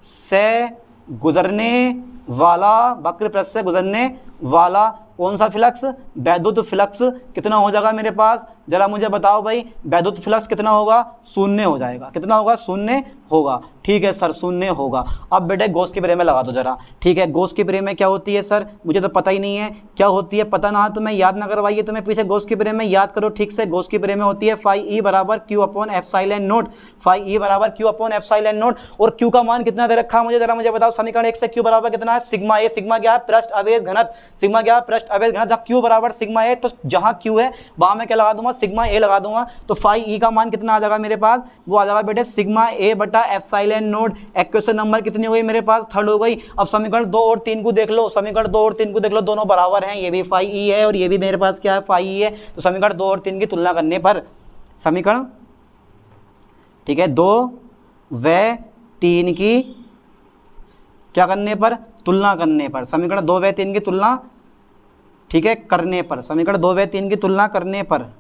से गुजरने वाला वक्र पृष्ठ से गुजरने वाला कौन सा फ्लक्स, वैद्युत फ्लक्स कितना हो जाएगा मेरे पास, जरा मुझे बताओ भाई, वैद्युत फ्लक्स कितना होगा, शून्य हो जाएगा। कितना होगा, शून्य होगा। ठीक है सर, शून्य होगा। अब बेटे गॉस की प्रमेय लगा दो जरा। ठीक है, गॉस की प्रमेय क्या होती है सर, मुझे तो पता ही नहीं है क्या होती है, पता ना तो मैं याद ना करवाइए, तो मैं पीछे गॉस की प्रमेय याद करो ठीक से। गॉस की प्रमेय होती है फाई ई बराबर q upon epsilon naught, phi e बराबर क्यू अपॉन एप्सिलॉन नॉट। और क्यू का मान कितना दे रखा है मुझे, जरा मुझे बताओ। समीकरण 1 से क्यू बराबर कितना है, सिग्मा ए। सिग्मा क्या है, पृष्ठ आवेश घनत्व। सिग्मा क्या है, पृष्ठ आवेश घनत्व। जब क्यू बराबर सिग्मा ए, तो जहां क्यू है वहां मैं क्या लगा दूंगा, सिग्मा ए लगा दूंगा। तो फाई ई का मान कितना आ जाएगा मेरे पास, वो आ जाएगा बेटे सिग्मा ए बटा एप्सिलॉन नॉट। इक्वेशन नंबर कितनी हो गई मेरे पास, थर्ड हो गई। अब समीकरण 2 और 3 को देख लो, समीकरण 2 और 3 को देख लो, दोनों बराबर हैं। ये भी फाई ई है और ये भी मेरे पास क्या है, फाई ई है। तो समीकरण 2 और 3 की तुलना करने पर समीकरण, ठीक है, 2 व 3 की क्या करने पर, तुलना करने पर, समीकरण 2 व 3 की तुलना, ठीक है, करने पर, समीकरण 2 व 3 की तुलना करने पर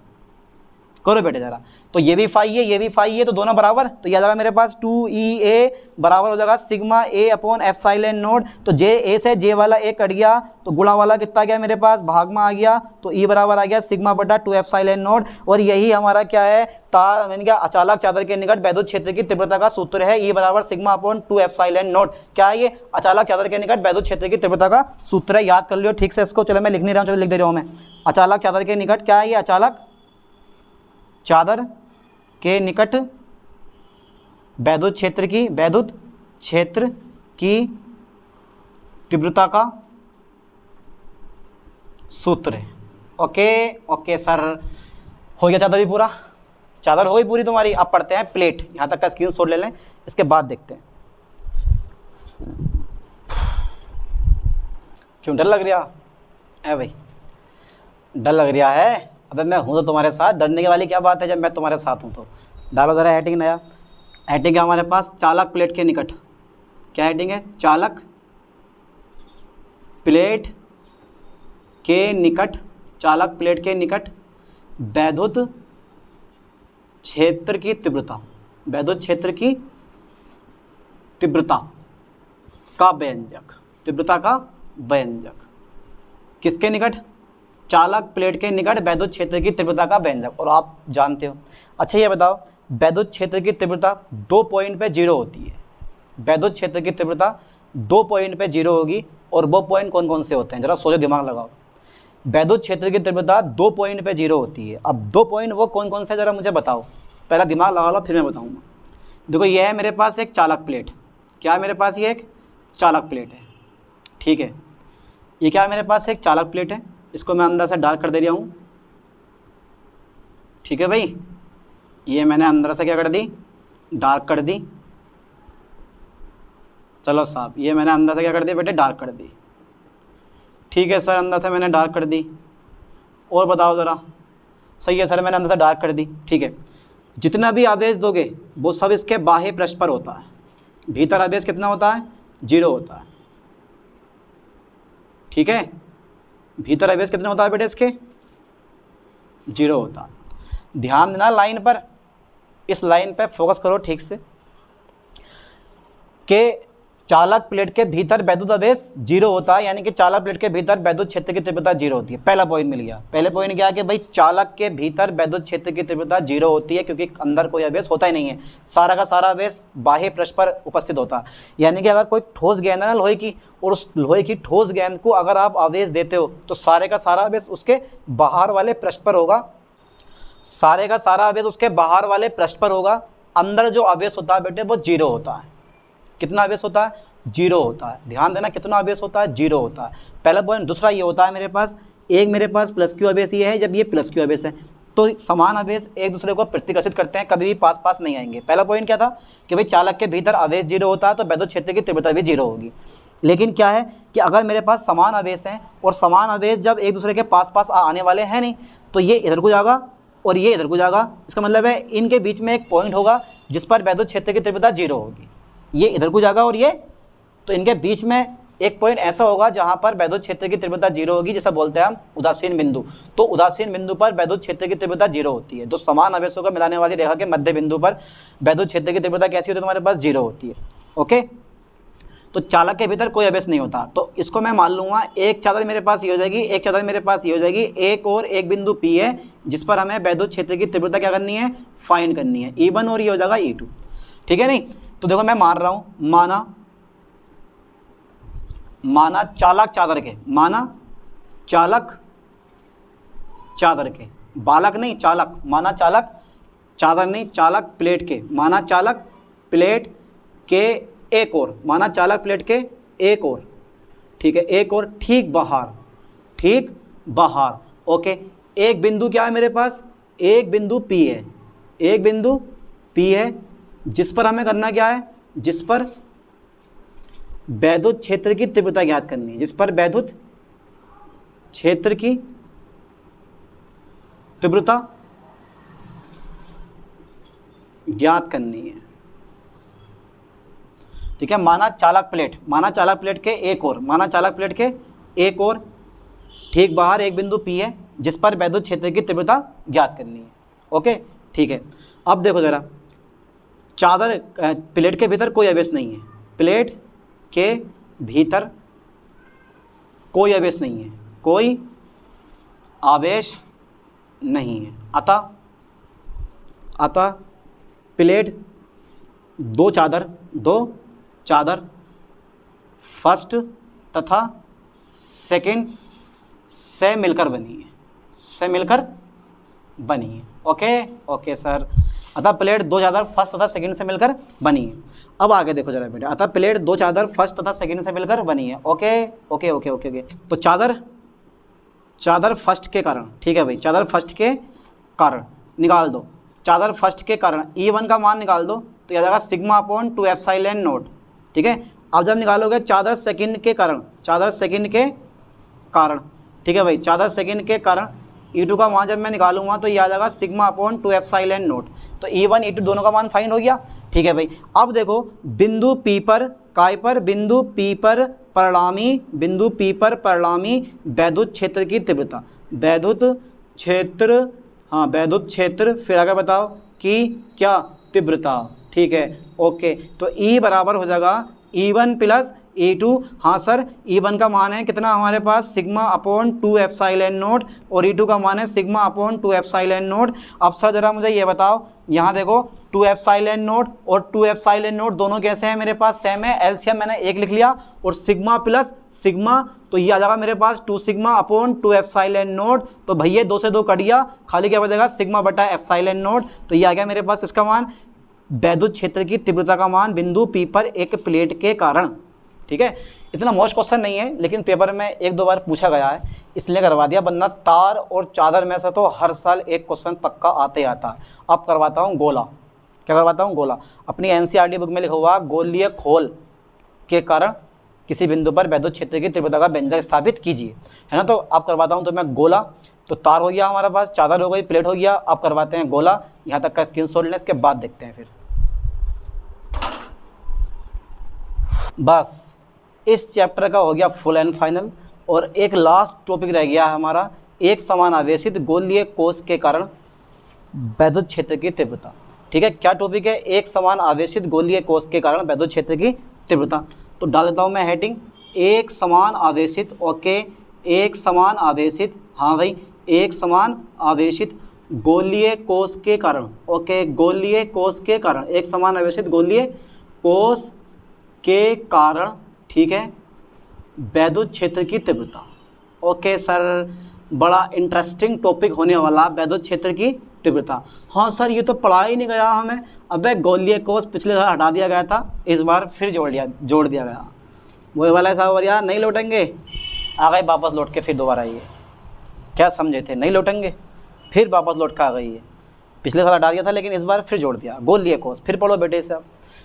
करो बेटे जरा। तो ये भी फाई है, ये भी फाई है, तो दोनों बराबर। तो यह आ जाएगा मेरे पास 2EA बराबर हो जाएगा sigma A upon epsilon not. तो जे ए से जे वाला ए कट गया, तो गुणा वाला कितना गया मेरे पास, भाग में आ गया। तो ई बराबर आ गया सिग्मा बटा 2 एप्सिलॉन नॉट। और यही हमारा क्या है, तार मैंने क्या, अचालक चादर के निकट वैद्युत क्षेत्र की तीव्रता का सूत्र है। ई बराबर सिग्मा अपॉन 2 एप्सिलॉन नॉट। क्या है ये, अचालक चादर के निकट वैद्युत क्षेत्र की तीव्रता का सूत्र है। याद कर लियो ठीक से इसको। चलो मैं लिख नहीं रहा हूँ, चलो लिख दे रहा हूँ मैं। अचालक चादर के निकट क्या है ये, अचालक चादर के निकट वैद्युत क्षेत्र की तीव्रता का सूत्र है। ओके ओके सर, हो गया चादर भी पूरा, चादर हो गई पूरी तुम्हारी। अब पढ़ते हैं प्लेट, यहाँ तक का स्क्रीनशॉट ले लें, इसके बाद देखते हैं। क्यों डर लग रहा है भाई, डर लग रहा है? अबे मैं हूँ तो तुम्हारे साथ, डरने की वाली क्या बात है जब मैं तुम्हारे साथ हूँ तो। डालो ज़रा हेडिंग नया। हेडिंग है हमारे पास चालक प्लेट के निकट, क्या हेडिंग है, चालक प्लेट के निकट, चालक प्लेट के निकट वैद्युत क्षेत्र की तीव्रता, वैद्युत क्षेत्र की तीव्रता का व्यंजक, तीव्रता का व्यंजक किसके निकट, चालक प्लेट के निकट वैद्युत क्षेत्र की तीव्रता का व्यंजक। और आप जानते हो। अच्छा ये बताओ, वैद्युत क्षेत्र की तीव्रता 2 पॉइंट पे 0 होती है। वैद्युत क्षेत्र की तीव्रता 2 पॉइंट पे 0 होगी। और वो पॉइंट कौन कौन से होते हैं, जरा सोचो, दिमाग लगाओ। वैद्युत क्षेत्र की तीव्रता 2 पॉइंट पे 0 होती है। अब 2 पॉइंट वो कौन कौन से, जरा मुझे बताओ। पहला दिमाग लगा लो, फिर मैं बताऊँगा। देखो ये है मेरे पास एक चालक प्लेट, क्या है मेरे पास, ये एक चालक प्लेट है। ठीक है, ये क्या है मेरे पास, एक चालक प्लेट है। इसको मैं अंदर से डार्क कर दे रहा हूँ। ठीक है भाई, ये मैंने अंदर से क्या कर दी, डार्क कर दी। चलो साहब, ये मैंने अंदर से क्या कर दी बेटे, डार्क कर दी। ठीक है सर, अंदर से मैंने डार्क कर दी। और बताओ ज़रा। सही है सर, मैंने अंदर से डार्क कर दी। ठीक है, जितना भी आवेश दोगे वो सब इसके बाह्य पृष्ठ पर होता है। भीतर आवेश कितना होता है, 0 होता है। ठीक है, भीतर आवेश कितना होता है बेटे इसके, 0 होता है। ध्यान देना लाइन पर, इस लाइन पे फोकस करो ठीक से, कि चालक प्लेट के भीतर वैद्युत आवेश 0 होता है, यानी कि चालक प्लेट के भीतर वैद्युत क्षेत्र की तीव्रता 0 होती है। पहला पॉइंट मिल गया। पहले पॉइंट क्या है कि भाई चालक के भीतर वैद्युत क्षेत्र की तीव्रता 0 होती है, क्योंकि अंदर कोई आवेश होता ही नहीं है। सारा का सारा आवेश बाह्य पृष्ठ पर उपस्थित होता है। यानी कि अगर कोई ठोस गेंद है ना लोहे की, और उस लोहे की ठोस गेंद को अगर आप आवेश देते हो तो सारे का सारा आवेश उसके बाहर वाले पृष्ठ पर होगा। सारे का सारा आवेश उसके बाहर वाले पृष्ठ पर होगा। अंदर जो आवेश होता है बेटे वो 0 होता है। कितना आवेश होता है, 0 होता है। ध्यान देना, कितना आवेश होता है, 0 होता है। पहला पॉइंट। दूसरा ये होता है मेरे पास, एक मेरे पास प्लस क्यू आवेश ये है। जब ये प्लस क्यू आवेश है तो समान आवेश एक दूसरे को प्रतिकर्षित करते हैं, कभी भी पास पास नहीं आएंगे। पहला पॉइंट क्या था कि भाई चालक के भीतर आवेश 0 होता है तो वैद्युत क्षेत्र की तीव्रता भी 0 होगी। लेकिन क्या है कि अगर मेरे पास समान आवेश हैं और समान आवेश जब एक दूसरे के पास पास आने वाले हैं नहीं, तो ये इधर को जाएगा और ये इधर को जाएगा। इसका मतलब है इनके बीच में एक पॉइंट होगा जिस पर वैद्युत क्षेत्र की तीव्रता 0 होगी। ये इधर को जाएगा और ये, तो इनके बीच में एक पॉइंट ऐसा होगा जहां पर वैद्युत क्षेत्र की तीव्रता 0 होगी, जैसा बोलते हैं हम उदासीन बिंदु। तो उदासीन बिंदु पर वैद्युत क्षेत्र की तीव्रता 0 होती है। तो समान आवेशों को मिलाने वाली रेखा के मध्य बिंदु पर वैद्युत क्षेत्र की तीव्रता कैसी होती है, तुम्हारे पास 0 होती है। ओके, तो चालक के भीतर कोई अवेश नहीं होता, तो इसको मैं मान लूँगा एक चादर मेरे पास ये हो जाएगी, एक चादर मेरे पास ये हो जाएगी, एक और एक बिंदु P है जिस पर हमें वैद्युत क्षेत्र की तीव्रता क्या करनी है, फाइंड करनी है, E1 और ये हो जाएगा E2। ठीक है नहीं, तो देखो मैं मान रहा हूँ, माना चालक चादर के, माना चालक चादर के, बालक नहीं चालक, माना चालक चादर नहीं, चालक प्लेट के, माना चालक प्लेट के एक और, माना चालक प्लेट के एक और, ठीक है, एक और ठीक बाहर, ओके। एक बिंदु क्या है मेरे पास, एक बिंदु P है, एक बिंदु P है जिस पर हमें करना क्या है, जिस पर वैद्युत क्षेत्र की तीव्रता ज्ञात करनी है, जिस पर वैद्युत क्षेत्र की तीव्रता ज्ञात करनी है। ठीक है, माना चालक प्लेट के एक और, माना चालक प्लेट के एक और ठीक बाहर एक बिंदु P है जिस पर वैद्युत क्षेत्र की तीव्रता ज्ञात करनी है। ओके ठीक है, अब देखो जरा, चादर प्लेट के भीतर कोई अवेश नहीं है, प्लेट के भीतर कोई अवेश नहीं है, कोई आवेश नहीं है, अतः प्लेट दो चादर फर्स्ट तथा सेकंड से मिलकर बनी है, ओके सर। अतः प्लेट दो चादर फर्स्ट तथा सेकंड से मिलकर बनी है। अब आगे देखो जरा बेटा, अतः प्लेट दो चादर फर्स्ट तथा सेकंड से मिलकर बनी है। ओके। तो चादर फर्स्ट के कारण, ठीक है भाई, चादर फर्स्ट के कारण निकाल दो, चादर फर्स्ट के कारण E1 का मान निकाल दो, तो यह जाएगा सिग्मा अपॉन 2 एप्सिलॉन नॉट। ठीक है, अब जब निकालोगे चादर सेकंड के कारण, ठीक है भाई, चादर सेकंड के कारण E2 का मान जब मैं निकालूंगा तो ये आ जाएगा सिग्मा अपॉन 2 एप्सिलॉन नॉट। तो E1 E2 दोनों का मान फाइंड हो गया। ठीक है भाई, अब देखो बिंदु P पर, काय पर, बिंदु P पर परिणामी वैद्युत क्षेत्र की तीव्रता, वैद्युत क्षेत्र, फिर आगे बताओ कि क्या तीव्रता। ठीक है, ओके, तो E बराबर हो जाएगा E1 प्लस E2। हाँ सर, E1 का मान है कितना हमारे पास, सिग्मा अपॉन 2 एप्सिलॉन नॉट, और E2 का मान है सिग्मा अपॉन 2 एप्सिलॉन नॉट। अब सर जरा मुझे ये बताओ, यहाँ देखो 2 एप्सिलॉन नॉट और 2 एप्सिलॉन नॉट दोनों कैसे हैं मेरे पास, सेम है, एलसीएम मैंने एक लिख लिया, और सिग्मा प्लस सिग्मा, तो ये आ जाएगा मेरे पास 2 सिग्मा अपॉन 2 एप्सिलॉन नॉट। तो भैया 2 से 2 कट गया, खाली क्या बचेगा, सिग्मा बटा एप्सिलॉन नॉट। तो ये आ गया मेरे पास इसका मान, वैद्युत क्षेत्र की तीव्रता का मान बिंदु P पर एक प्लेट के कारण। ठीक है, इतना मोस्ट क्वेश्चन नहीं है, लेकिन पेपर में 1-2 बार पूछा गया है इसलिए करवा दिया, वरना तार और चादर में से तो हर साल एक क्वेश्चन पक्का आते आता है। अब करवाता हूँ गोला, क्या करवाता हूँ, गोला। अपनी एनसीईआरटी बुक में लिखा हुआ गोलीय खोल के कारण किसी बिंदु पर वैद्युत क्षेत्र की तीव्रता का व्यंजक स्थापित कीजिए, है ना। तो अब करवाता हूँ तो मैं गोला, तो तार हो गया हमारे पास, चादर हो गई, प्लेट हो गया, अब करवाते हैं गोला। यहाँ तक का स्क्रीनशॉट लें, इसके बाद देखते हैं फिर। बस इस चैप्टर का हो गया फुल एंड फाइनल, और एक लास्ट टॉपिक रह गया है हमारा, एक समान आवेशित गोलीय कोश के कारण वैद्युत क्षेत्र की तीव्रता। ठीक है, क्या टॉपिक है, एक समान आवेशित गोलीय कोश के कारण वैद्युत क्षेत्र की तीव्रता। तो डाल देता हूँ मैं हेडिंग, एक समान आवेशित, ओके, एक समान आवेशित, हाँ भाई, एक समान आवेशित गोलीय कोश के कारण, ओके, गोलीय कोश के कारण, एक समान आवेशित गोलीय कोश के कारण, ठीक है, वैद्युत क्षेत्र की तीव्रता। ओके सर, बड़ा इंटरेस्टिंग टॉपिक होने वाला वैद्युत क्षेत्र की तीव्रता। हाँ सर, ये तो पढ़ा ही नहीं गया हमें। अबे गोलीय कोश पिछले साल हटा दिया गया था, इस बार फिर जोड़ दिया गया। वही वाला साहब और यार नहीं लौटेंगे, आ गए वापस लौट के, फिर दोबारा आइए, क्या समझे थे, नहीं लौटेंगे, फिर वापस लौट के आ गई है। पिछले साल हटा दिया था लेकिन इस बार फिर जोड़ दिया, गोलीय कोश। फिर पढ़ो बेटे इसे आप।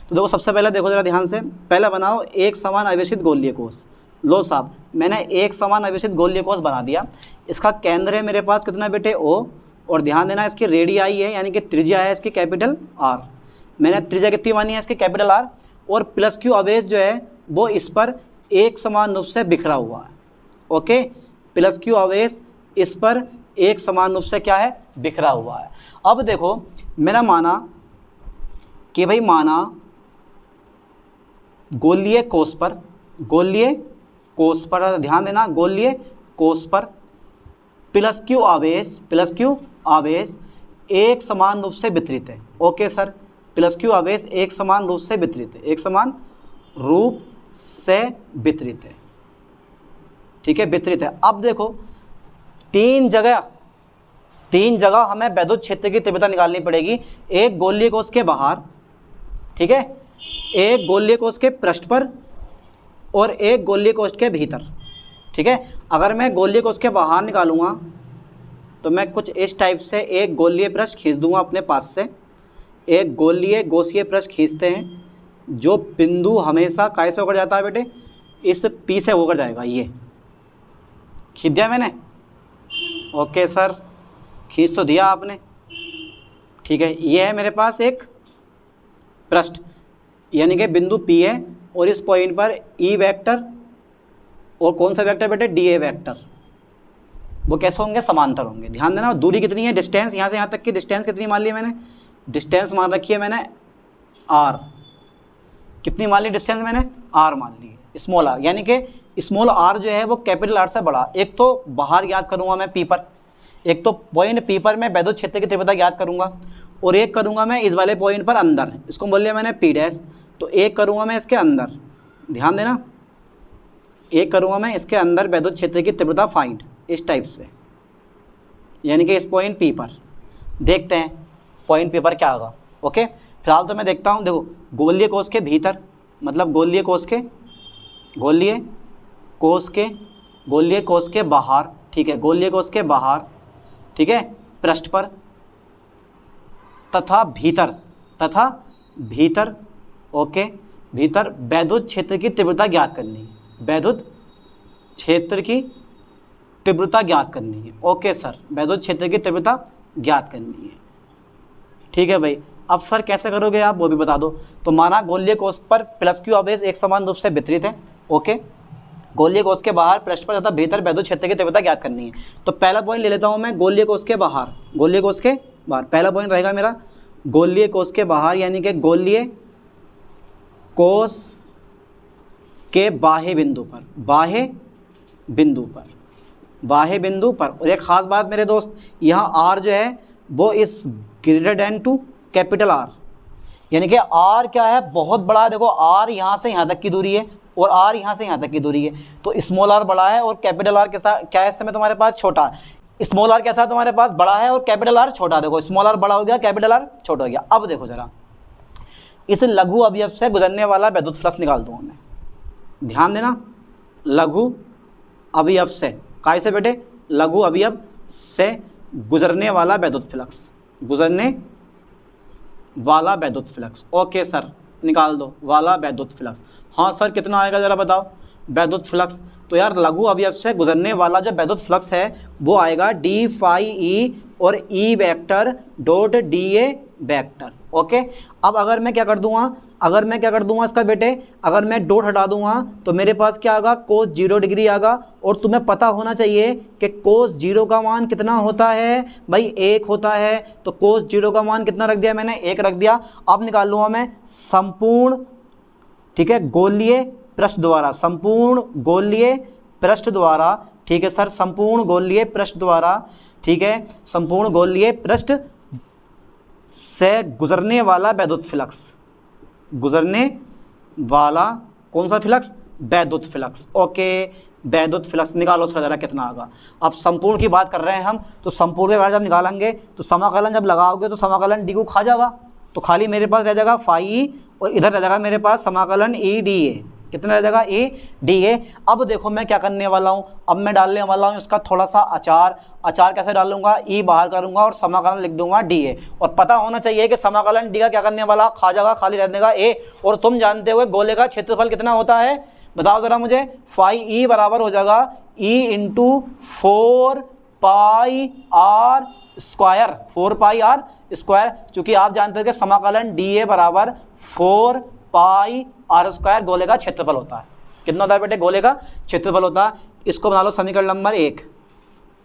तो देखो सबसे पहले देखो जरा ध्यान से, पहले बनाओ एक समान आवेशित गोलीय कोश। लो साहब, मैंने एक समान आवेशित गोलीय कोश बना दिया। इसका केंद्र है मेरे पास कितना बेटे, O, और ध्यान देना इसकी रेडियाई है, यानी कि त्रिज्या है इसकी कैपिटल R। मैंने त्रिज्या कितनी मानी है इसकी, कैपिटल R, और प्लस Q आवेश जो है वो इस पर एक समान रूप से बिखरा हुआ है। ओके, प्लस Q आवेश इस पर एक समान रूप से क्या है, बिखरा हुआ है। अब देखो मैंने माना कि भाई, माना गोलीय कोष पर, गोलीय कोष पर ध्यान देना, गोलीय कोष पर प्लस क्यू आवेश, प्लस क्यू आवेश एक समान रूप से वितरित है। ओके सर, प्लस क्यू आवेश एक समान रूप से वितरित है, एक समान रूप से वितरित है, ठीक है, वितरित है। अब देखो तीन जगह हमें वैद्युत क्षेत्र की तीव्रता निकालनी पड़ेगी। एक गोलीय कोष के बाहर, ठीक है, एक गोलीय कोष के पृष्ठ पर और एक गोलीय कोष के भीतर, ठीक है। अगर मैं गोलीय कोष के बाहर निकालूंगा तो मैं कुछ इस टाइप से एक गोलीय पृष्ठ खींच दूंगा अपने पास से, एक गोलीय गोशीय पृष्ठ खींचते हैं जो बिंदु हमेशा कैसे होकर जाता है बेटे, इस पी से होकर जाएगा, ये खींच दिया मैंने। ओके सर, खींच तो दिया आपने, ठीक है। ये है मेरे पास एक पृष्ठ, यानी कि बिंदु पी है और इस पॉइंट पर ई वेक्टर और कौन सा वेक्टर बेटे, डी ए वेक्टर, वो कैसे होंगे, समांतर होंगे। ध्यान देना, दूरी कितनी है, डिस्टेंस यहाँ से यहाँ तक की डिस्टेंस कितनी मान ली मैंने, डिस्टेंस मान रखी है मैंने आर, कितनी मान ली डिस्टेंस मैंने, आर मान ली, स्मॉल आर, यानी कि स्मॉल आर जो है वो कैपिटल आर से बड़ा। एक तो बाहर याद करूँगा मैं पी पर, एक तो पॉइंट पी पर मैं वैद्युत क्षेत्र की तीव्रता याद करूँगा, और एक करूँगा मैं इस वाले पॉइंट पर अंदर, इसको बोल लिया मैंने पी डैश, तो एक करूँगा मैं इसके अंदर, ध्यान देना, एक करूँगा मैं इसके अंदर वैद्युत क्षेत्र की तीव्रता फाइंड, इस टाइप से, यानी कि इस पॉइंट पी पर। देखते हैं पॉइंट पी पर क्या होगा। ओके, फिलहाल तो मैं देखता हूँ। देखो गोलीय कोष के भीतर, मतलब गोलीय कोष के बाहर, ठीक है, गोलीय कोष के बाहर, ठीक है, पृष्ठ पर तथा भीतर, ओके, भीतर वैद्युत क्षेत्र की तीव्रता ज्ञात करनी है, वैद्युत क्षेत्र की तीव्रता ज्ञात करनी है। ओके सर, वैद्युत क्षेत्र की तीव्रता ज्ञात करनी है, ठीक है भाई। अब सर कैसे करोगे आप, वो भी बता दो। तो माना गोलीय कोष पर प्लस क्यू आवेश एक समान रूप से वितरित है। ओके, गोलीय कोष के बाहर, पृष्ठ पर तथा भीतर वैद्युत क्षेत्र की तीव्रता ज्ञात करनी है। तो पहला पॉइंट ले लेता हूँ मैं, गोलीय कोष के बाहर, गोलीय कोष के बाहर पहला पॉइंट रहेगा मेरा, गोलीय कोष के बाहर, यानी कि गोलीय कोष के बाह्य बिंदु पर, बाह्य बिंदु पर। और एक खास बात मेरे दोस्त, यहाँ आर जो है वो इस greater than two capital r, यानी कि आर क्या है, बहुत बड़ा है। देखो आर यहाँ से यहाँ तक की दूरी है और आर यहाँ से यहाँ तक की दूरी है, तो स्मॉल आर बड़ा है और कैपिटल आर के साथ क्या है, इस समय तुम्हारे पास छोटा है। स्मॉल आर के साथ तुम्हारे पास बड़ा है और कैपिटल आर छोटा। देखो स्मॉल आर बड़ा हो गया, कैपिटल आर छोटा हो गया। अब देखो जरा, इस लघु अवयव से गुजरने वाला वैद्युत फ्लक्स निकाल दूंगा मैं, ध्यान देना, लघु अवयव से, काय से बेटे, लघु अवयव से गुजरने वाला वैद्युत फ्लक्स, गुजरने वाला वैद्युत फ्लक्स। ओके सर, निकाल दो वाला वैद्युत फ्लक्स। हाँ सर, कितना आएगा जरा बताओ वैद्युत फ्लक्स। तो यार लघु अवयव से गुजरने वाला जो वैद्युत फ्लक्स है वो आएगा डी फाई ई और ई vector dot D A vector. Okay, अब अगर मैं क्या कर दूंगा इसका बेटे, अगर मैं डॉट हटा दूंगा तो मेरे पास क्या आएगा, कोस 0 डिग्री आएगा। और तुम्हें पता होना चाहिए कि कोस 0 का मान कितना होता है भाई, 1 होता है। तो कोस 0 का मान कितना रख दिया मैंने, 1 रख दिया। अब निकाल लूँगा मैं संपूर्ण, ठीक है, गोलीय पृष्ठ द्वारा, संपूर्ण गोलीय पृष्ठ द्वारा, ठीक है सर, संपूर्ण गोलीय पृष्ठ द्वारा, ठीक है, संपूर्ण गोलीय पृष्ठ से गुजरने वाला वैद्युत फ्लक्स, गुजरने वाला कौन सा फ्लक्स, वैद्युत फ्लक्स। ओके, वैद्युत फ्लक्स निकालो सर जरा कितना आएगा। अब संपूर्ण की बात कर रहे हैं हम, तो संपूर्ण के बारे जब निकालेंगे तो समाकलन जब लगाओगे तो समाकलन डी को खा जाएगा, तो खाली मेरे पास रह जाएगा फाई और इधर रह जाएगा मेरे पास समाकलन ई डी ए। कितना रह जाएगा, ए डी ए। अब देखो मैं क्या करने वाला हूँ, अब मैं डालने वाला हूँ इसका थोड़ा सा अचार। अचार कैसे डालूंगा, ई बाहर करूंगा और समाकलन लिख दूंगा डी ए। और पता होना चाहिए कि समाकलन डी का क्या करने वाला, खा जाएगा, खाली रहने का ए। और तुम जानते हो गोले का क्षेत्रफल कितना होता है, बताओ जरा मुझे। फाई ई बराबर हो जाएगा e into 4 pi are square, 4 pi are square. चूंकि आप जानते हो कि समाकलन डी ए बराबर 4 पाई आर स्क्वायर गोले का क्षेत्रफल होता है। कितना होता है बेटे, गोले का क्षेत्रफल होता है। इसको बना लो समीकरण नंबर 1।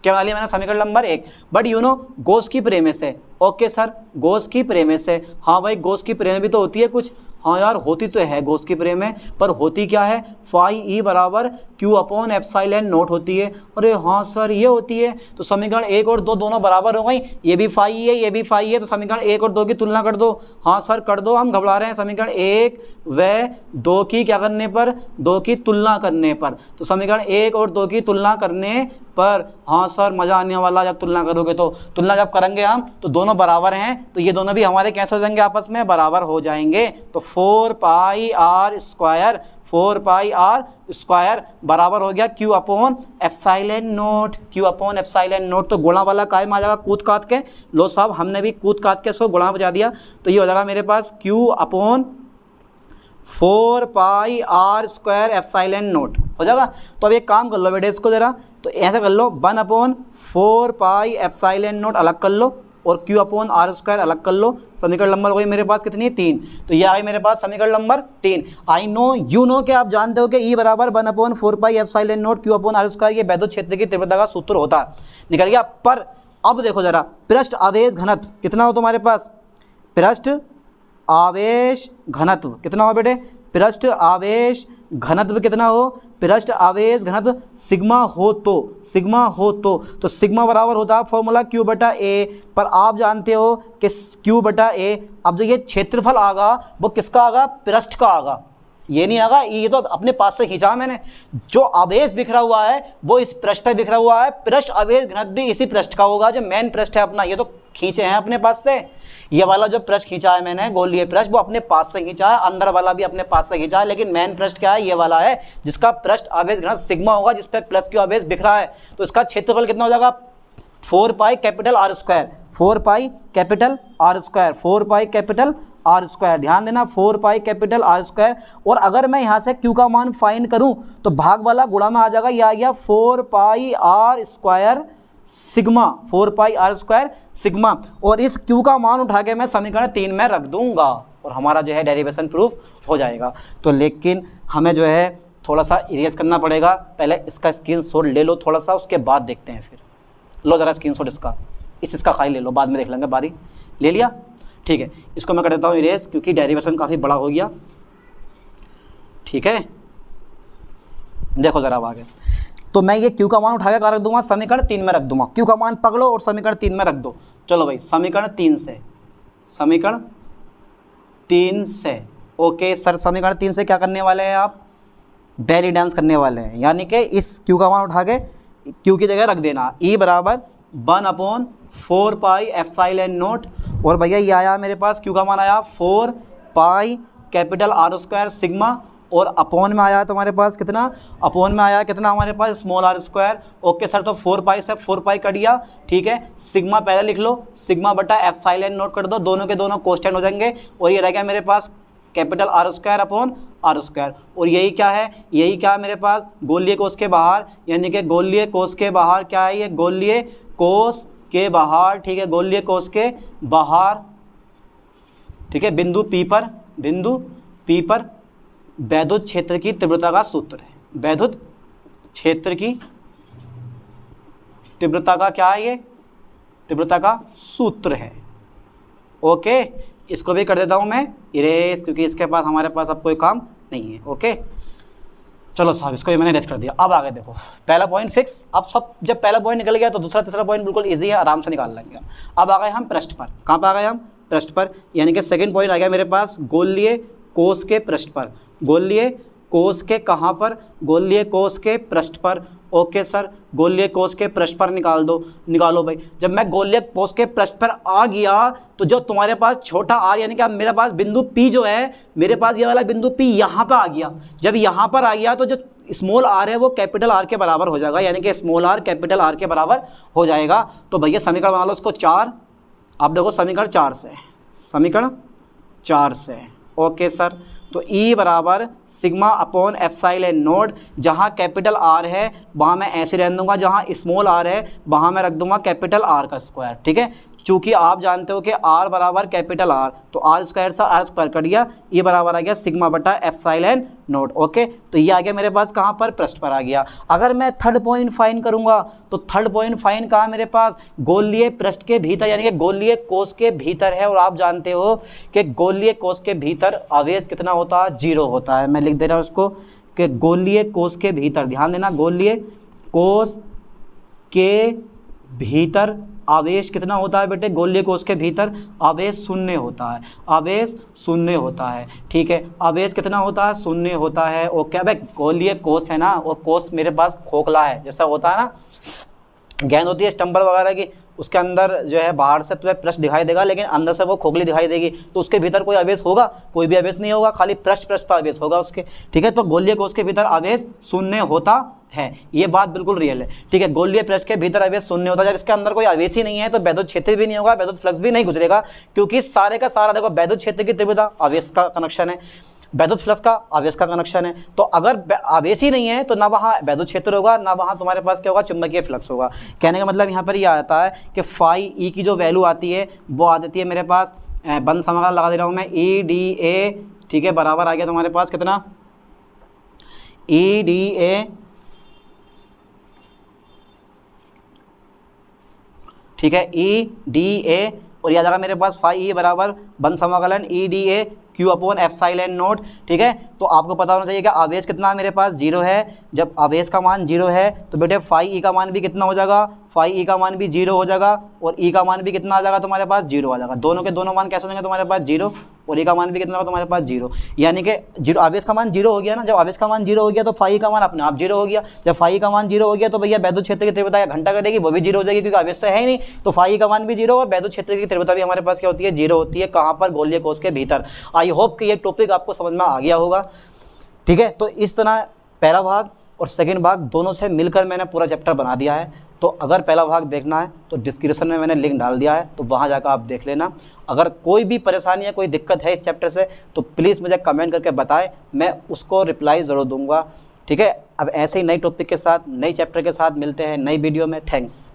क्या बना लिया मैंने, समीकरण number 1। But you know Gauss की प्रेमिस है। ओके सर, गॉस की प्रेमिस है। हाँ भाई, गॉस की प्रेमिस भी तो होती है कुछ। हाँ यार होती तो है गॉस की प्रमेय में, पर होती क्या है, फाई ई बराबर क्यू अपॉन एप्सिलॉन नॉट होती है। अरे हाँ सर ये होती है, तो समीकरण 1 और 2 दोनों बराबर हो गई, ये भी फाई है ये भी फाई है, तो समीकरण 1 और 2 की तुलना कर दो। हाँ सर कर दो, हम घबरा रहे हैं। समीकरण 1 व 2 की क्या करने पर, 2 की तुलना करने पर, तो समीकरण 1 और 2 की तुलना करने पर, हाँ सर मज़ा आने वाला जब तुलना करोगे। तो तुलना जब करेंगे हम तो दोनों बराबर हैं, तो ये दोनों भी हमारे कैसे हो जाएंगे, आपस में बराबर हो जाएंगे। तो 4 pi are square, 4 pi are square बराबर हो गया Q upon epsilon naught, Q upon epsilon naught. तो गुणा वाला कायम आ जाएगा कूद काट के, लो साहब हमने भी कूद काट के इसको गुणा बजा दिया, तो ये हो जाएगा मेरे पास Q upon 4 pi are square epsilon naught हो जाएगा। तो अब एक काम कर लो बेटे इसको ज़रा, तो ऐसा कर लो 1 अपॉन 4 पाई एप्सिलॉन नोट अलग कर लो और क्यू अपॉन आर स्क्वायर अलग कर लो। समीकरण नंबर हो गई मेरे पास कितनी, 3। तो ये आ गई मेरे पास समीकरण number 3। I know you know कि आप जानते हो कि ई बराबर 1 upon 4 pi epsilon naught Q upon are square, ये वैद्युत क्षेत्र की तीव्रता का सूत्र होता है, निकल गया। पर अब देखो जरा, पृष्ठ आवेश घनत्व कितना हो तुम्हारे पास, पृष्ठ आवेश घनत्व कितना हो बेटे, पृष्ठ आवेश घनत्व कितना हो, पृष्ठ आवेश घनत्व सिग्मा हो तो सिग्मा बराबर होता है फॉर्मूला क्यू बटा ए। पर आप जानते हो कि क्यू बटा ए, अब जो ये क्षेत्रफल आगा वो किसका आगा, पृष्ठ का आगा, ये नहीं आगा, ये तो अपने पास से खींचा मैंने। जो आवेश बिखरा हुआ है वो इस पृष्ठ पर बिखरा हुआ है, पृष्ठ आवेश घनत्व भी इसी पृष्ठ का होगा, जो मेन पृष्ठ है अपना, ये तो खींचे हैं अपने पास से। ये वाला जो पृष्ठ खींचा है मैंने गोलीय पृष्ठ, वो अपने पास से खींचा है, अंदर वाला भी अपने पास से खींचा है, लेकिन मेन पृष्ठ क्या है, ये वाला है जिसका पृष्ठ आवेश घनत्व सिग्मा होगा, जिस पे प्लस क्यू आवेश बिखरा है। तो इसका क्षेत्रफल कितना हो जाएगा, 4 pi capital R square, 4 pi capital R square, 4 pi capital R square, ध्यान देना 4 पाई कैपिटल आर स्क्वायर। और अगर मैं यहाँ से क्यू का मान फाइंड करूँ तो भाग वाला गुणा में आ जाएगा, यह आ गया 4 pi are square sigma, 4 pi are square sigma. और इस क्यू का मान उठा के मैं समीकरण 3 में रख दूंगा और हमारा जो है डेरिवेशन प्रूफ हो जाएगा। तो लेकिन हमें जो है थोड़ा सा इरेज करना पड़ेगा, पहले इसका स्क्रीनशॉट ले लो थोड़ा सा, उसके बाद देखते हैं फिर। लो ज़रा स्क्रीनशॉट इसका खाली ले लो, बाद में देख लेंगे, बारी ले लिया, ठीक है। इसको मैं कर देता हूँ इरेज, क्योंकि डेरिवेशन काफ़ी बड़ा हो गया, ठीक है। देखो ज़रा अब आगे, तो मैं ये क्यू का मान उठा के रख दूंगा, समीकरण 3 में रख दूंगा, क्यू का मान पकड़ो और समीकरण 3 में रख दो। चलो भाई समीकरण 3 से ओके सर, समीकरण 3 से क्या करने वाले हैं आप, बेली डांस करने वाले हैं, यानी कि इस क्यू का मान उठा के क्यू की जगह रख देना, ई बराबर 1 अपॉन 4 पाई एप्सिलॉन नोट। और भैया ये आया मेरे पास, क्यू का मान आया 4 pi capital R square sigma, और अपॉन में आया तुम्हारे पास कितना, अपॉन में आया कितना हमारे पास, small R square. Okay sir, तो 4 पाई से 4 पाई कट गया, ठीक है। सिग्मा पहले लिख लो, सिग्मा बटा एप्सिलॉन नोट कर दो, दोनों के दोनों कांस्टेंट हो जाएंगे, और ये रह गया मेरे पास capital R square upon are square. और यही क्या है, यही क्या है मेरे पास, गोलीय कोष के बाहर, यानी कि गोलीय कोष के बाहर क्या है, ये गोलीय कोष के बाहर, ठीक है, गोलीय कोष के बाहर, ठीक है, बिंदु पी पर वैद्युत क्षेत्र की तीव्रता का सूत्र है, वैद्युत क्षेत्र की तीव्रता का क्या है, ये तीव्रता का सूत्र है। ओके, इसको भी कर देता हूं मैं इरेज, क्योंकि इसके पास हमारे पास अब कोई काम नहीं है। ओके चलो साहब, इसको भी मैंने इरेज कर दिया। अब आगे देखो, पहला पॉइंट फिक्स, अब सब जब पहला पॉइंट निकल गया तो दूसरा तीसरा पॉइंट बिल्कुल इजी है, आराम से निकाल लेंगे। अब आ गए हम पृष्ठ पर, कहाँ पर आ गए हम, पृष्ठ पर, यानी कि सेकंड पॉइंट आ गया मेरे पास गोलीय कोष के पृष्ठ पर, गोलीय कोष के कहाँ पर, गोलीय कोष के पृष्ठ पर। ओके सर, गोलीय कोष के पृष्ठ पर निकालो भाई। जब मैं गोलीय कोष के पृष्ठ पर आ गया तो जो तुम्हारे पास छोटा आर, यानी कि अब मेरे पास बिंदु पी जो है, मेरे पास ये वाला बिंदु पी यहाँ पर आ गया। जब यहाँ पर आ गया तो जो स्मॉल आर है वो कैपिटल आर के बराबर हो जाएगा, यानी कि स्मॉल आर कैपिटल आर के बराबर हो जाएगा। तो भैया समीकरण बना लो उसको 4। आप देखो समीकरण 4 से, समीकरण 4 से। ओके सर, तो E बराबर सिग्मा अपॉन एप्सिलॉन नोट, जहाँ कैपिटल आर है वहाँ मैं ऐसे रहने दूंगा, जहाँ स्मॉल आर है वहाँ मैं रख दूंगा कैपिटल आर का स्क्वायर, ठीक है। चूंकि आप जानते हो कि आर बराबर कैपिटल आर, तो आर स्क्वायर से आर स्क्वायर कट गया, ये बराबर आ गया सिग्मा बटा एप्सिलॉन नॉट। ओके, तो ये आ गया मेरे पास कहाँ पर, पृष्ठ पर आ गया। अगर मैं थर्ड पॉइंट फाइंड करूंगा तो थर्ड पॉइंट फाइंड कहाँ मेरे पास, गोलीय पृष्ठ के भीतर यानी कि गोलीय कोश के भीतर है। और आप जानते हो कि गोलीय कोश के भीतर आवेश कितना होता है, 0 होता है। मैं लिख दे रहा हूँ उसको कि गोलीय कोश के भीतर, ध्यान देना, गोलीय कोश के भीतर आवेश कितना होता है बेटे, गोलीय कोश के भीतर आवेश 0 होता है, आवेश 0 होता है। ठीक है, आवेश कितना होता है, 0 होता है। ओके, अब गोलीय कोश है ना, और कोश मेरे पास खोखला है, जैसा होता है ना गेंद होती है स्टम्पर वगैरह की, उसके अंदर जो है बाहर से तुम्हें पृष्ठ दिखाई देगा लेकिन अंदर से वो खोखली दिखाई देगी, तो उसके भीतर कोई आवेश होगा, कोई भी आवेश नहीं होगा, खाली पृष्ठ पर आवेश होगा उसके। ठीक है, तो गोलीय कोश के भीतर आवेश 0 होता है, ये बात बिल्कुल रियल है। ठीक है, गोलीय पृष्ठ के भीतर आवेश 0 होता है। जब इसके अंदर कोई आवेश ही नहीं है तो वैद्युत क्षेत्र भी नहीं होगा, वैद्युत फ्लक्स भी नहीं गुजरेगा, क्योंकि सारे का सारा देखो वैद्युत क्षेत्र की तीव्रता आवेश का कनेक्शन है, वैद्युत फ्लक्स का आवेश का कनेक्शन है। तो अगर आवेश ही नहीं है तो ना वहाँ वैद्युत क्षेत्र होगा, ना वहाँ तुम्हारे पास क्या होगा, चुंबकीय फ्लक्स होगा। कहने का मतलब यहाँ पर ये आता है कि फाई ई की जो वैल्यू आती है वो आ जाती है मेरे पास, बंद समाकलन लगा दे रहा हूँ मैं, ई डी ए, ठीक है, बराबर आ गया तुम्हारे पास कितना, ई डी ए, ठीक है, ई डी ए, और यह आ जाएगा मेरे पास फाई ई बराबर बंद समाकलन E D A Q upon epsilon not. ठीक है, तो आपको पता होना चाहिए कि आवेश कितना मेरे पास 0 है। जब आवेश का मान 0 है तो बेटे फाई ई का मान भी कितना हो जाएगा, फाई ई का मान भी 0 हो जाएगा, और ई का मान भी कितना आ जाएगा तुम्हारे पास, 0 आ जाएगा। दोनों के दोनों मान कैसे हो जाएंगे तुम्हारे पास, 0, और ई का मान भी कितना होगा तुम्हारे पास, 0। यानी कि 0, आवेश का मान 0 हो गया ना, जब आवेश का मान 0 हो गया तो फाई का मान अपने आप 0 हो गया। जब फाई का मान 0 हो गया तो भैया वैद्युत क्षेत्र की तीव्रता घंटा करेगी, वो भी 0 हो जाएगी, क्योंकि आवेश तो है ही नहीं, तो फाई का मान भी 0 और वैद्युत क्षेत्र की तीव्रता भी हमारे पास क्या होती है, 0 होती है। कहाँ पर, गोलीय कोश के भीतर। आई होप कि ये टॉपिक आपको समझ में आ गया होगा। ठीक है, तो इस तरह पहला भाग और सेकंड भाग दोनों से मिलकर मैंने पूरा चैप्टर बना दिया है। तो अगर पहला भाग देखना है तो डिस्क्रिप्शन में मैंने लिंक डाल दिया है, तो वहाँ जाकर आप देख लेना। अगर कोई भी परेशानी है, कोई दिक्कत है इस चैप्टर से, तो प्लीज़ मुझे कमेंट करके बताएं, मैं उसको रिप्लाई ज़रूर दूंगा। ठीक है, अब ऐसे ही नई टॉपिक के साथ, नई चैप्टर के साथ मिलते हैं नई वीडियो में। थैंक्स।